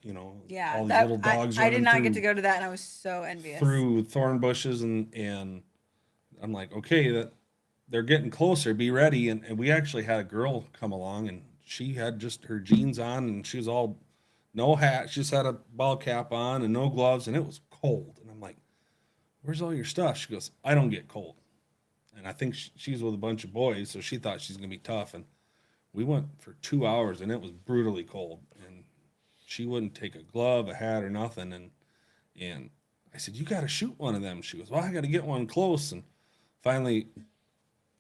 Yeah, All these that little dogs I did running not get to go to that, and I was so envious. through thorn bushes, and I'm like, okay, that they're getting closer, be ready. And we actually had a girl come along, and she had just her jeans on, and she was all no hat, she just had a ball cap on and no gloves, and it was cold. And I'm like, where's all your stuff? She goes, I don't get cold. And I think she's with a bunch of boys, so she thought she's gonna be tough. And we went for 2 hours, and it was brutally cold, and she wouldn't take a glove, a hat, or nothing. And I said, you got to shoot one of them. She goes, well, I got to get one close. And finally,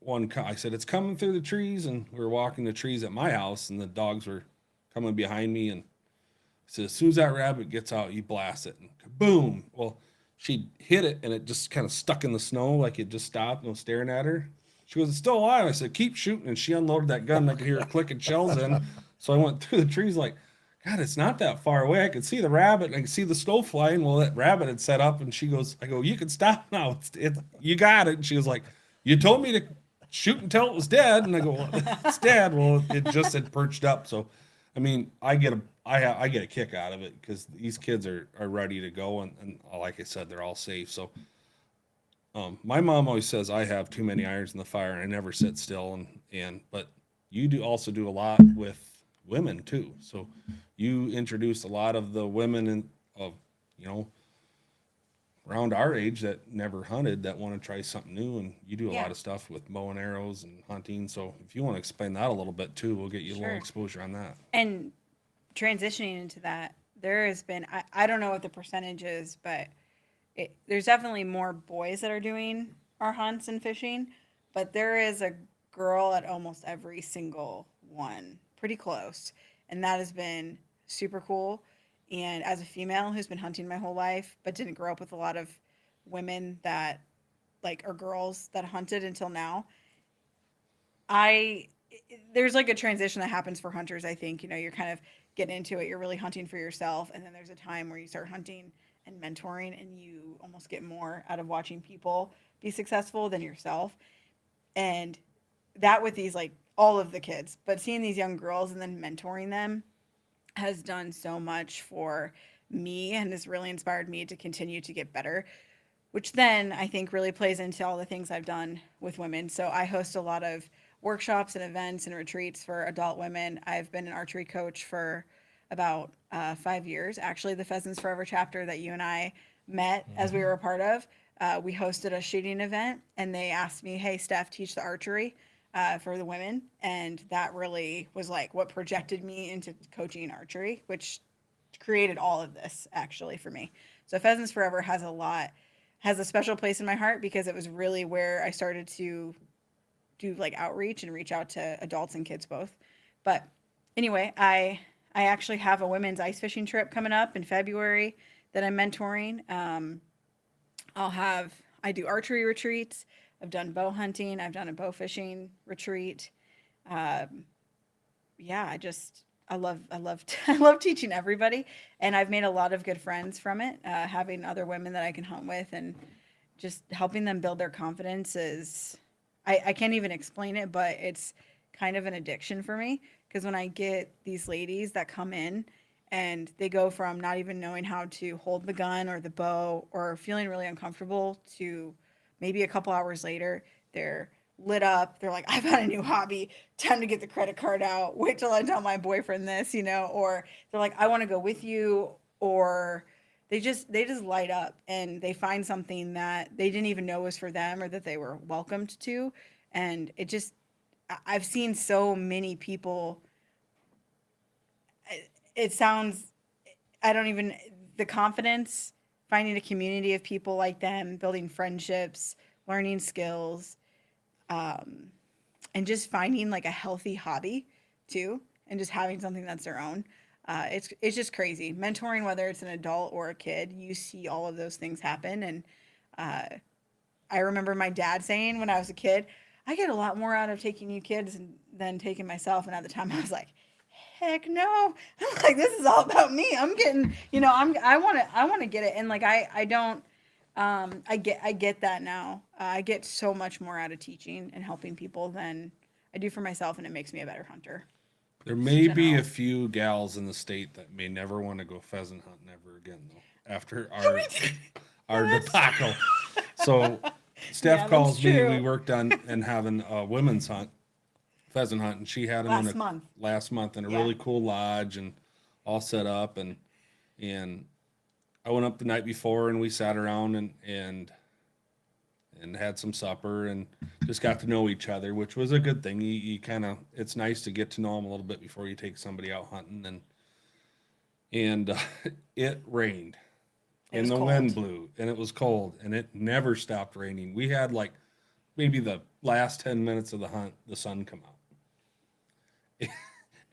I said, it's coming through the trees. And we were walking the trees at my house, and the dogs were coming behind me. And I said, as soon as that rabbit gets out, you blast it. And kaboom. Well, she hit it, and it just kind of stuck in the snow, like it just stopped and was staring at her. She goes, it's still alive. I said, keep shooting. And she unloaded that gun, and I could hear her clicking shells in. So I went through the trees like, God, it's not that far away. I could see the rabbit, and I could see the snow flying. Well, that rabbit had set up, and she goes, I go, you can stop now. You got it. And she was like, you told me to shoot until it was dead. And I go, well, it's dead. Well, it just had perched up. So, I mean, I get a kick out of it because these kids are ready to go, and like I said, they're all safe. So, my mom always says I have too many irons in the fire, and I never sit still. And but you do also do a lot with women too. So you introduce a lot of the women of you know around our age that never hunted that want to try something new, and you do a Yeah, lot of stuff with bow and arrows and hunting. So if you want to explain that a little bit too, we'll get you a little sure. exposure on that. And transitioning into that, there has been, I don't know what the percentage is, but there's definitely more boys that are doing our hunts and fishing, but there is a girl at almost every single one, pretty close. And that has been super cool. And as a female who's been hunting my whole life, but didn't grow up with a lot of women that like are girls that hunted until now, I there's like a transition that happens for hunters. I think you're kind of getting into it. You're really hunting for yourself, and then there's a time where you start hunting and mentoring, and you almost get more out of watching people be successful than yourself. And that with these like all of the kids, but seeing these young girls and then mentoring them has done so much for me and has really inspired me to continue to get better, which then I think really plays into all the things I've done with women. So I host a lot of workshops and events and retreats for adult women. I've been an archery coach for about 5 years. Actually, the Pheasants Forever chapter that you and I met as we Hmm. were a part of, we hosted a shooting event, and they asked me, "Hey, Steph, teach the archery." For the women, and that really was like what projected me into coaching archery, which created all of this actually for me. So Pheasants Forever has a special place in my heart because it was really where I started to do like outreach and reach out to adults and kids both. But anyway, I actually have a women's ice fishing trip coming up in February that I'm mentoring. I'll have I do archery retreats. I've done bow hunting. I've done a bow fishing retreat. Um, yeah, I love I love teaching everybody, and I've made a lot of good friends from it. Having other women that I can hunt with and just helping them build their confidence is I can't even explain it, but it's kind of an addiction for me because when I get these ladies that come in and they go from not even knowing how to hold the gun or the bow or feeling really uncomfortable to maybe a couple hours later, they're lit up. They're like, I've got a new hobby. Time to get the credit card out. Wait till I tell my boyfriend this, or they're like, I want to go with you, or they just light up and they find something that they didn't even know was for them or that they were welcomed to. And I've seen so many people. It sounds, I don't even, the confidence, finding a community of people like them, building friendships, learning skills, um, and just finding like a healthy hobby too, and just having something that's their own. It's just crazy. Mentoring, whether it's an adult or a kid, you see all of those things happen. And uh, I remember my dad saying when I was a kid, I get a lot more out of taking you kids than taking myself. And at the time, I was like, heck no. I'm like, this is all about me. I'm getting, I want to get it. And like, I don't, I get that now. I get so much more out of teaching and helping people than I do for myself. And it makes me a better hunter. There Just in may be general. a few gals in the state that may never want to go pheasant hunting ever again, though, after our That's debacle. So Steph Yeah, that's calls me. We true. worked on and having a women's hunt, pheasant hunt, and she had them Last month. last month in a Yeah. really cool lodge and all set up. And I went up the night before and we sat around and had some supper and just got to know each other, which was a good thing. You kind of, it's nice to get to know them a little bit before you take somebody out hunting. And it rained It and was the cold. wind blew and it was cold and it never stopped raining. We had like maybe the last 10 minutes of the hunt, the sun come out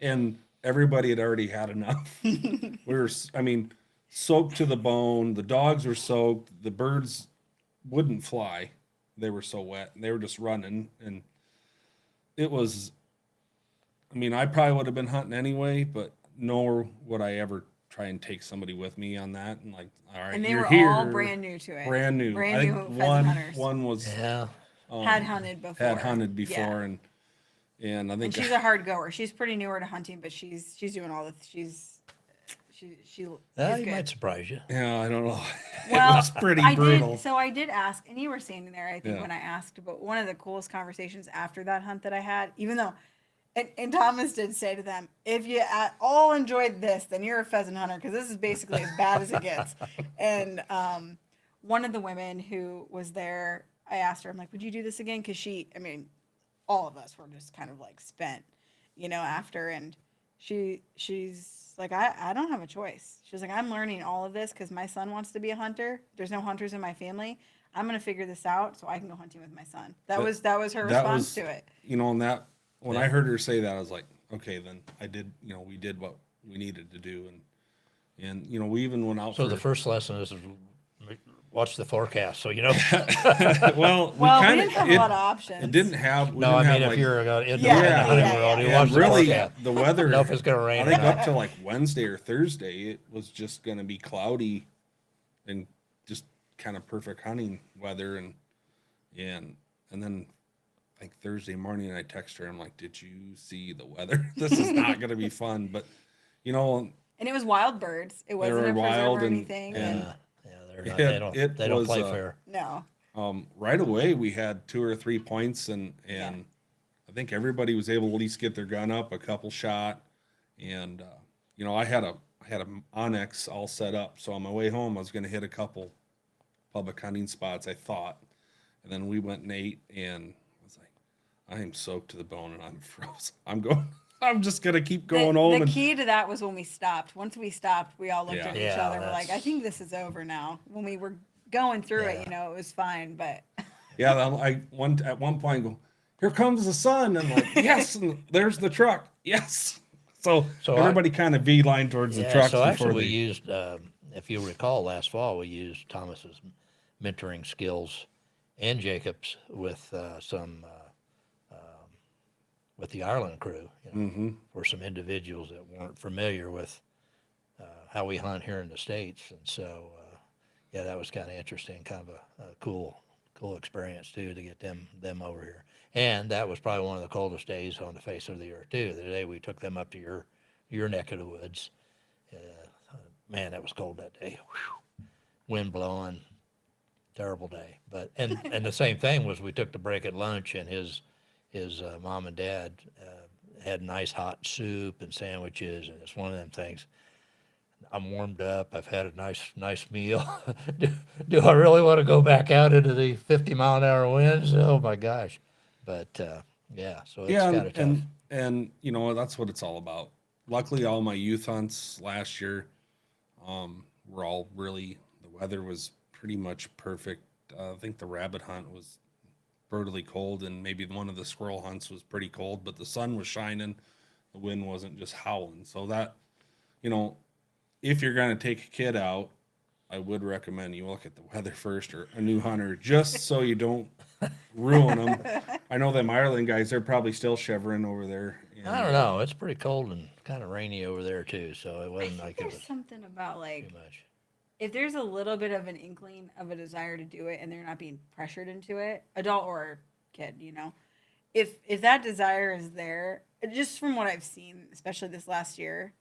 and everybody had already had enough. We were, I mean, soaked to the bone. The dogs were soaked. The birds wouldn't fly. They were so wet. They were just running. And it was, I mean, I probably would have been hunting anyway, but nor would I ever try and take somebody with me on that. And like, all right, And they you're were here. all brand new to it. Brand new. Brand I new think pheasant hunters. one was Yeah. Had hunted before. had hunted before, Yeah. and I And think she's a hard goer. She's pretty newer to hunting, but she's doing all the she Well, is he might good. surprise you. yeah, I don't know. Well, It was pretty I brutal. did. So I did ask, and you were standing there, I think, Yeah. when I asked. But one of the coolest conversations after that hunt that I had, even though, and Thomas did say to them, if you at all enjoyed this, then you're a pheasant hunter because this is basically as bad as it gets. And one of the women who was there, I asked her, I'm like, would you do this again? Because I mean, all of us were just kind of like spent, after. And she's like, I don't have a choice. She's like, I'm learning all of this because my son wants to be a hunter. There's no hunters in my family. I'm gonna figure this out so I can go hunting with my son. That But was her that response was, to it. and that when I Yeah. heard her say that, I was like, okay, then I did, we did what we needed to do, and we even went out So for the first lesson is watch the forecast. So you know. well, we Well, we kind didn't have of a lot of options. it didn't have we No, I didn't mean have if like you're in the, Yeah, in the yeah, hunting yeah, world, yeah. you and watch the really forecast. the weather. Know if it's gonna rain I or think not. up to like Wednesday or Thursday, it was just going to be cloudy and just kind of perfect hunting weather, and then like Thursday morning, I text her. I'm like, "Did you see the weather? This is not going to be fun." But you know, And it was wild birds. It wasn't were a preserve wild or and- anything. and- And Yeah, they're not. They don't. it They don't was, play fair. no. right away we had 2 or 3 points, and Yeah. I think everybody was able to at least get their gun up, a couple shot, and I had a Onyx all set up, so on my way home I was going to hit a couple public hunting spots, I thought, and then we went and ate, and I was like, I am soaked to the bone and I'm frozen. I'm just going to keep going home. The And key to that was when we stopped. Once we stopped, we all looked Yeah. at each Yeah, other. We're like, I that's- think this is over now. When we were going through it, Yeah. it was fine. But yeah, at one point I go, here comes the sun, and like, yes, and there's the truck, yes. So So everybody kind of beeline towards the Yeah. trucks So before actually, we they. used, if you recall, last fall we used Thomas's mentoring skills and Jacob's with some with the Ireland crew. Mm-hmm. For some individuals that weren't familiar with how we hunt here in the States. And so, yeah, that was kind of interesting, kind of a cool experience too, to get them over here. And that was probably one of the coldest days on the face of the earth too. The day we took them up to your neck of the woods. Man, that was cold that day. Whew. Wind blowing, terrible day. But and the same thing was we took the break at lunch, and his mom and dad had nice hot soup and sandwiches, and it's one of them things. I'm warmed up. I've had a nice meal. do, do I really want to go back out into the 50-mile-an-hour winds? Oh my gosh! But yeah, so it's Yeah, kind of tough. and you know that's what it's all about. Luckily, all my youth hunts last year were all really, the weather was pretty much perfect. I think the rabbit hunt was brutally cold, and maybe one of the squirrel hunts was pretty cold, but the sun was shining, the wind wasn't just howling. So that, you know, if you're going to take a kid out, I would recommend you look at the weather first, or a new hunter, just so you don't ruin them. I know them Ireland guys; they're probably still shivering over there. I And don't know. It's pretty cold and kind of rainy over there too, so it I wasn't think like it there's was something about too like much. if there's a little bit of an inkling of a desire to do it and they're not being pressured into it, adult or kid, you know, if that desire is there, just from what I've seen, especially this last year,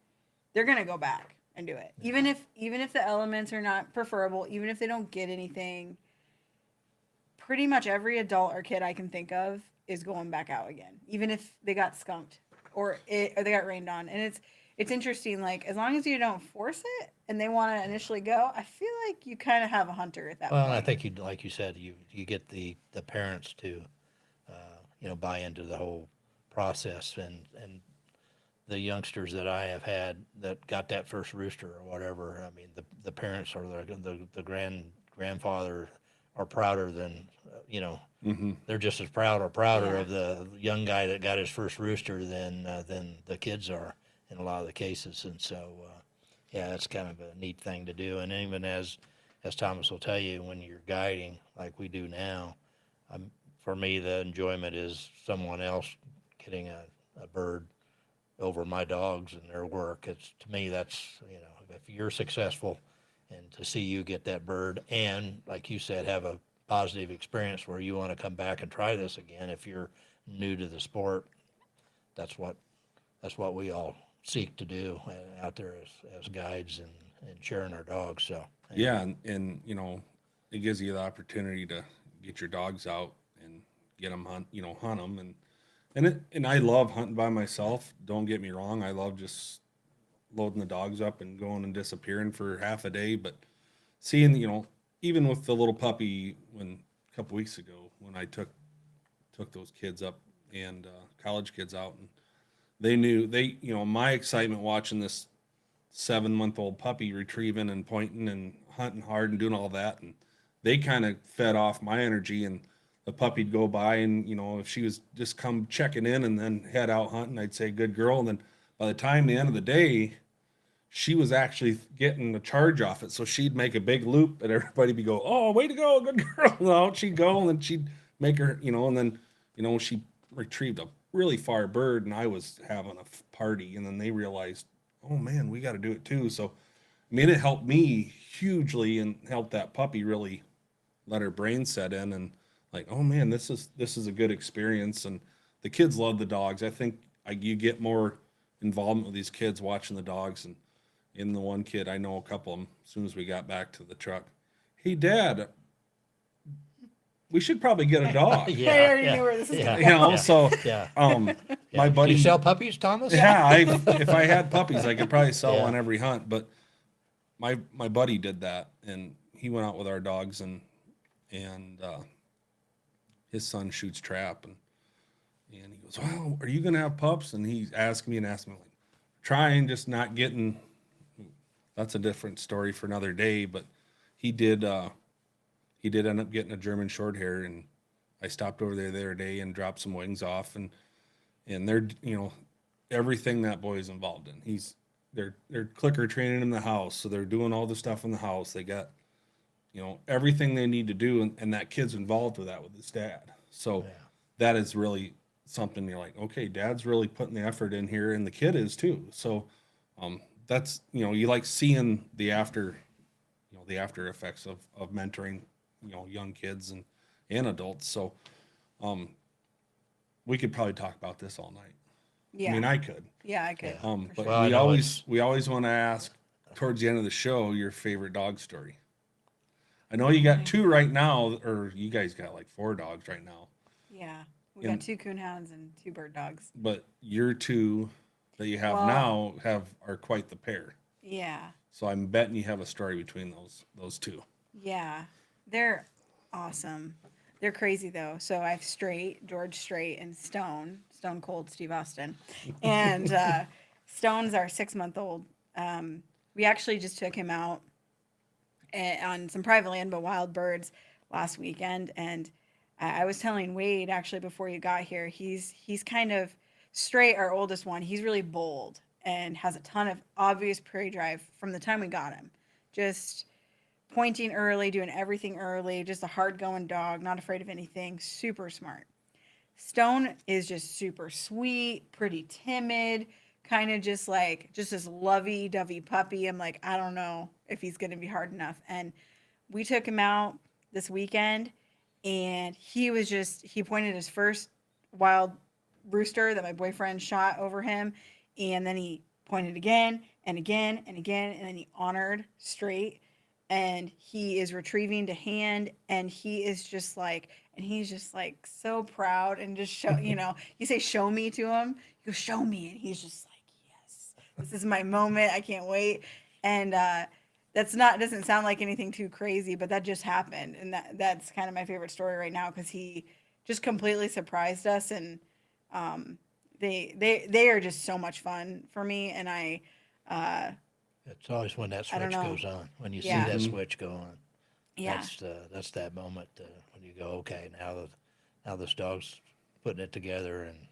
they're gonna go back and do it. Even if the elements are not preferable, even if they don't get anything, pretty much every adult or kid I can think of is going back out again, even if they got skunked or they got rained on. And it's interesting. Like as long as you don't force it and they want to initially go, I feel like you kind of have a hunter at that Well, and I point. think you, like you said, you get the parents to buy into the whole process, and the youngsters that I have had that got that first rooster or whatever. I mean, the parents or the grandfather are prouder than hmm they're just as proud or prouder Yeah. of the young guy that got his first rooster than the kids are in a lot of the cases. And so yeah, that's kind of a neat thing to do. And even as Thomas will tell you, when you're guiding like we do now, for me the enjoyment is someone else getting a bird over my dogs and their work. It's to me that's if you're successful, and to see you get that bird, and like you said, have a positive experience where you want to come back and try this again. If you're new to the sport, that's what that's what we all seek to do out there as guides and sharing our dogs. So Yeah, anyway, and you know, it gives you the opportunity to get your dogs out and get them hunt them, and I love hunting by myself. Don't get me wrong, I love just loading the dogs up and going and disappearing for half a day. But seeing, even with the little puppy, when a couple weeks ago when I took those kids up and college kids out, and they knew my excitement watching this 7-month old puppy retrieving and pointing and hunting hard and doing all that, and they kind of fed off my energy. And the puppy'd go by, and if she was just come checking in and then head out hunting, I'd say good girl. And then by the time the end of the day, she was actually getting the charge off it, so she'd make a big loop and everybody would go, oh, way to go, good girl. And out she'd go, and then she'd make her, and then she retrieved a really far bird, and I was having a party, and then they realized, oh man, we got to do it too. So I mean, it helped me hugely and helped that puppy really let her brain set in, and like, oh man, this is a good experience. And the kids love the dogs. I think you get more involvement with these kids watching the dogs. And in the one kid, I know a couple of them, as soon as we got back to the truck, hey dad, we should probably get a dog. I yeah, already yeah, knew where this is yeah, going. yeah, So yeah, um yeah. my Do you buddy, sell puppies, Thomas? yeah, if I had puppies, I could probably sell Yeah. one every hunt. But my buddy did that, and he went out with our dogs, and his son shoots trap, and he goes, well, are you gonna have pups? And he asked me, like, trying, just not getting. That's a different story for another day. But he did he did end up getting a German short hair, and I stopped over there the other day and dropped some wings off, and they're everything that boy is involved in. They're clicker training in the house, so they're doing all the stuff in the house. They got everything they need to do, and that kid's involved with that with his dad. So Yeah. that is really something you're like, okay, dad's really putting the effort in here, and the kid is too. So that's you like seeing the after effects of mentoring young kids and adults. So we could probably talk about this all night. I mean, Yeah. I could. Yeah, I could. Yeah. For But sure. Well, I we know always want to ask towards the end of the show your favorite dog story. I know you got 2 right now, or you guys got like 4 dogs right now. Yeah. We And got 2 coonhounds and 2 bird dogs. but your 2 that you have Well, now are quite the pair. yeah. So I'm betting you have a story between those 2. Yeah. They're awesome. They're crazy though. So I have George Strait, and Stone Cold Steve Austin. And Stone's our 6-month old. We actually just took him out on some private land, but wild birds last weekend. And I was telling Wade actually before you got here, he's kind of Strait, our oldest one. He's really bold and has a ton of obvious prairie drive from the time we got him. Just pointing early, doing everything early, just a hard going dog, not afraid of anything, super smart. Stone is just super sweet, pretty timid, kind of just this lovey dovey puppy. I'm like, I don't know if he's going to be hard enough. And we took him out this weekend, and he pointed his first wild rooster that my boyfriend shot over him. And then he pointed again and again and again. And then he honored straight, and he is retrieving to hand, and he's just like so proud, and just you say show me to him, you go show me, and he's just like, yes, this is my moment, I can't wait. And that's not doesn't sound like anything too crazy, but that just happened, and that's kind of my favorite story right now, because he just completely surprised us. And um they are just so much fun for me. And uh It's always when that I don't switch know. goes on, when you see Yeah. that Mhm. switch go on. Yeah. That's that moment when you go, okay, now this dog's putting it together, and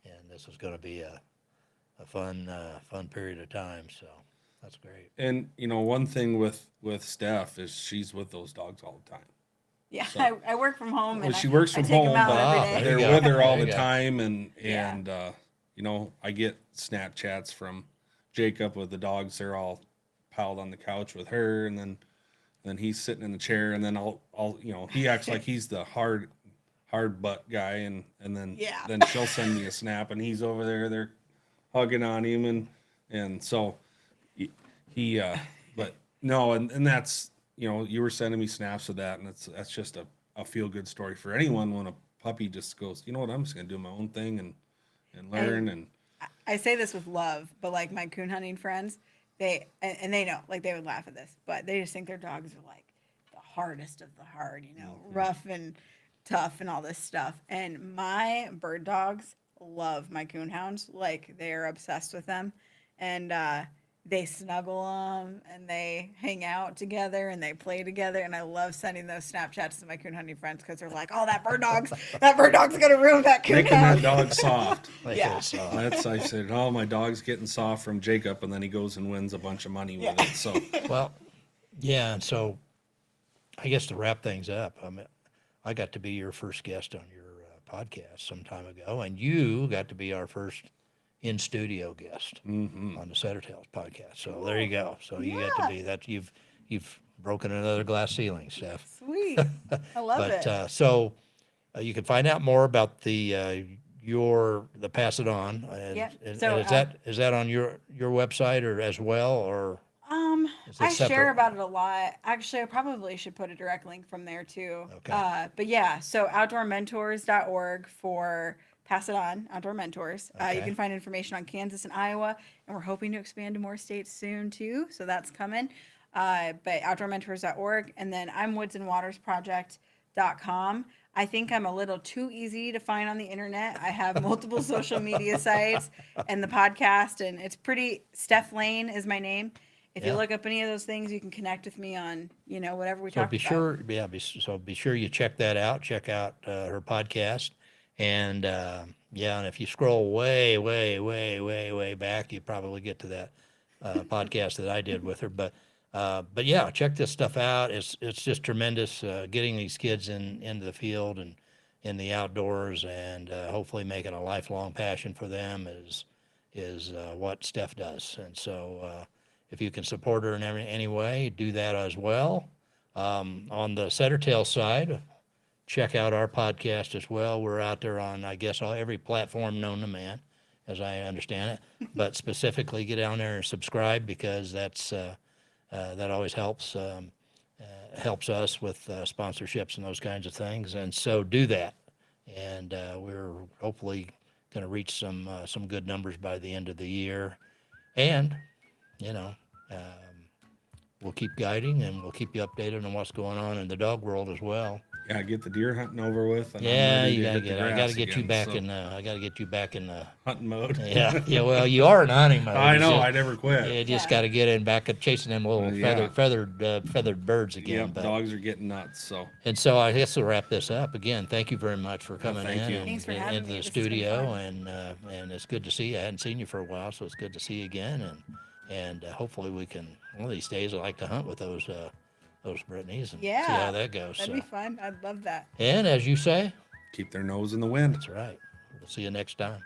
and this is going to be a fun period of time. So that's great. And one thing with Steph is she's with those dogs all the time. Yeah, So I work from home, well, and she works I from take them home, out but every There day. you they're go. with her all There the you go. time, and Yeah. I get Snapchats from Jacob with the dogs. They're all piled on the couch with her, and then he's sitting in the chair, and then I'll he acts like he's the hard butt guy, and then Yeah. she'll send me a snap, and he's over there, they're hugging on him, and so he but no, and that's you were sending me snaps of that, and that's just a feel good story for anyone when a puppy just goes, you know what, I'm just gonna do my own thing and learn. And And I say this with love, but like my coon hunting friends, and they know, like they would laugh at this, but they just think their dogs are like the hardest of the hard, rough and tough and all this stuff. And my bird dogs love my coon hounds, like they're obsessed with them. And they snuggle them, and they hang out together, and they play together. And I love sending those Snapchats to my coon hunting friends, because they're like, "Oh, that bird dog's gonna ruin that coon making that hound." dog soft. Like Yeah. it's, I said, oh, my dog's getting soft from Jacob, and then he goes and wins a bunch of money with Yeah. it. So well, yeah, and so I guess to wrap things up, I got to be your first guest on your podcast some time ago, and you got to be our first in studio guest on the Setter Tales podcast. So there you go. So you got to Yeah. be that. You've broken another glass ceiling, Steph. Sweet. I love But it. you can find out more about the Pass It On, Yep. and So, is that on your website or as well, or is it I share separate? about it a lot. Actually, I probably should put a direct link from there too. Okay. But yeah, so outdoormentors.org for Pass It On, Outdoor Mentors. You Okay. can find information on Kansas and Iowa, and we're hoping to expand to more states soon too. So that's coming. But outdoormentors.org. And then I'm woodsandwatersproject.com. I think I'm a little too easy to find on the internet. I have multiple social media sites and the podcast, and it's pretty. Steph Lane is my name. If you Yeah. look up any of those things, you can connect with me on, whatever we So talked be about. sure, yeah, be sure you check that out. Check out her podcast, and yeah, and if you scroll way, way, way, way, way back, you probably get to that podcast that I did with her. But yeah, check this stuff out. It's just tremendous getting these kids into the field and in the outdoors, and hopefully making a lifelong passion for them is what Steph does. And so if you can support her in any way, do that as well. On the Setter Tail side, check out our podcast as well. We're out there on, I guess, every platform known to man, as I understand it. But specifically, get down there and subscribe, because that always helps. helps us with sponsorships and those kinds of things. And so do that. And we're hopefully going to reach some good numbers by the end of the year. And, you know, we'll keep guiding and we'll keep you updated on what's going on in the dog world as well. Yeah, get the deer hunting over with, and I'm Yeah, ready you to gotta hit the get. I grass gotta get you again, back so, in. I gotta get you back in the. hunting mode. Yeah, yeah. Well, you are in hunting mode. I It's know. just- I never quit. You just Yeah. got to get in back at chasing them little Yeah. feathered birds again. Yep, But dogs are getting nuts. So and so I guess we'll wrap this up again. Thank you very much for coming thank in you. and Thanks for and having into me. the This has been studio, fun. and it's good to see you. I hadn't seen you for a while, so it's good to see you again. And hopefully we can one of these days. I like to hunt with those Brittany's and see how Yeah, that goes. that'd So. be fun. I'd love that. And as you say, keep their nose in the wind. that's right. We'll see you next time.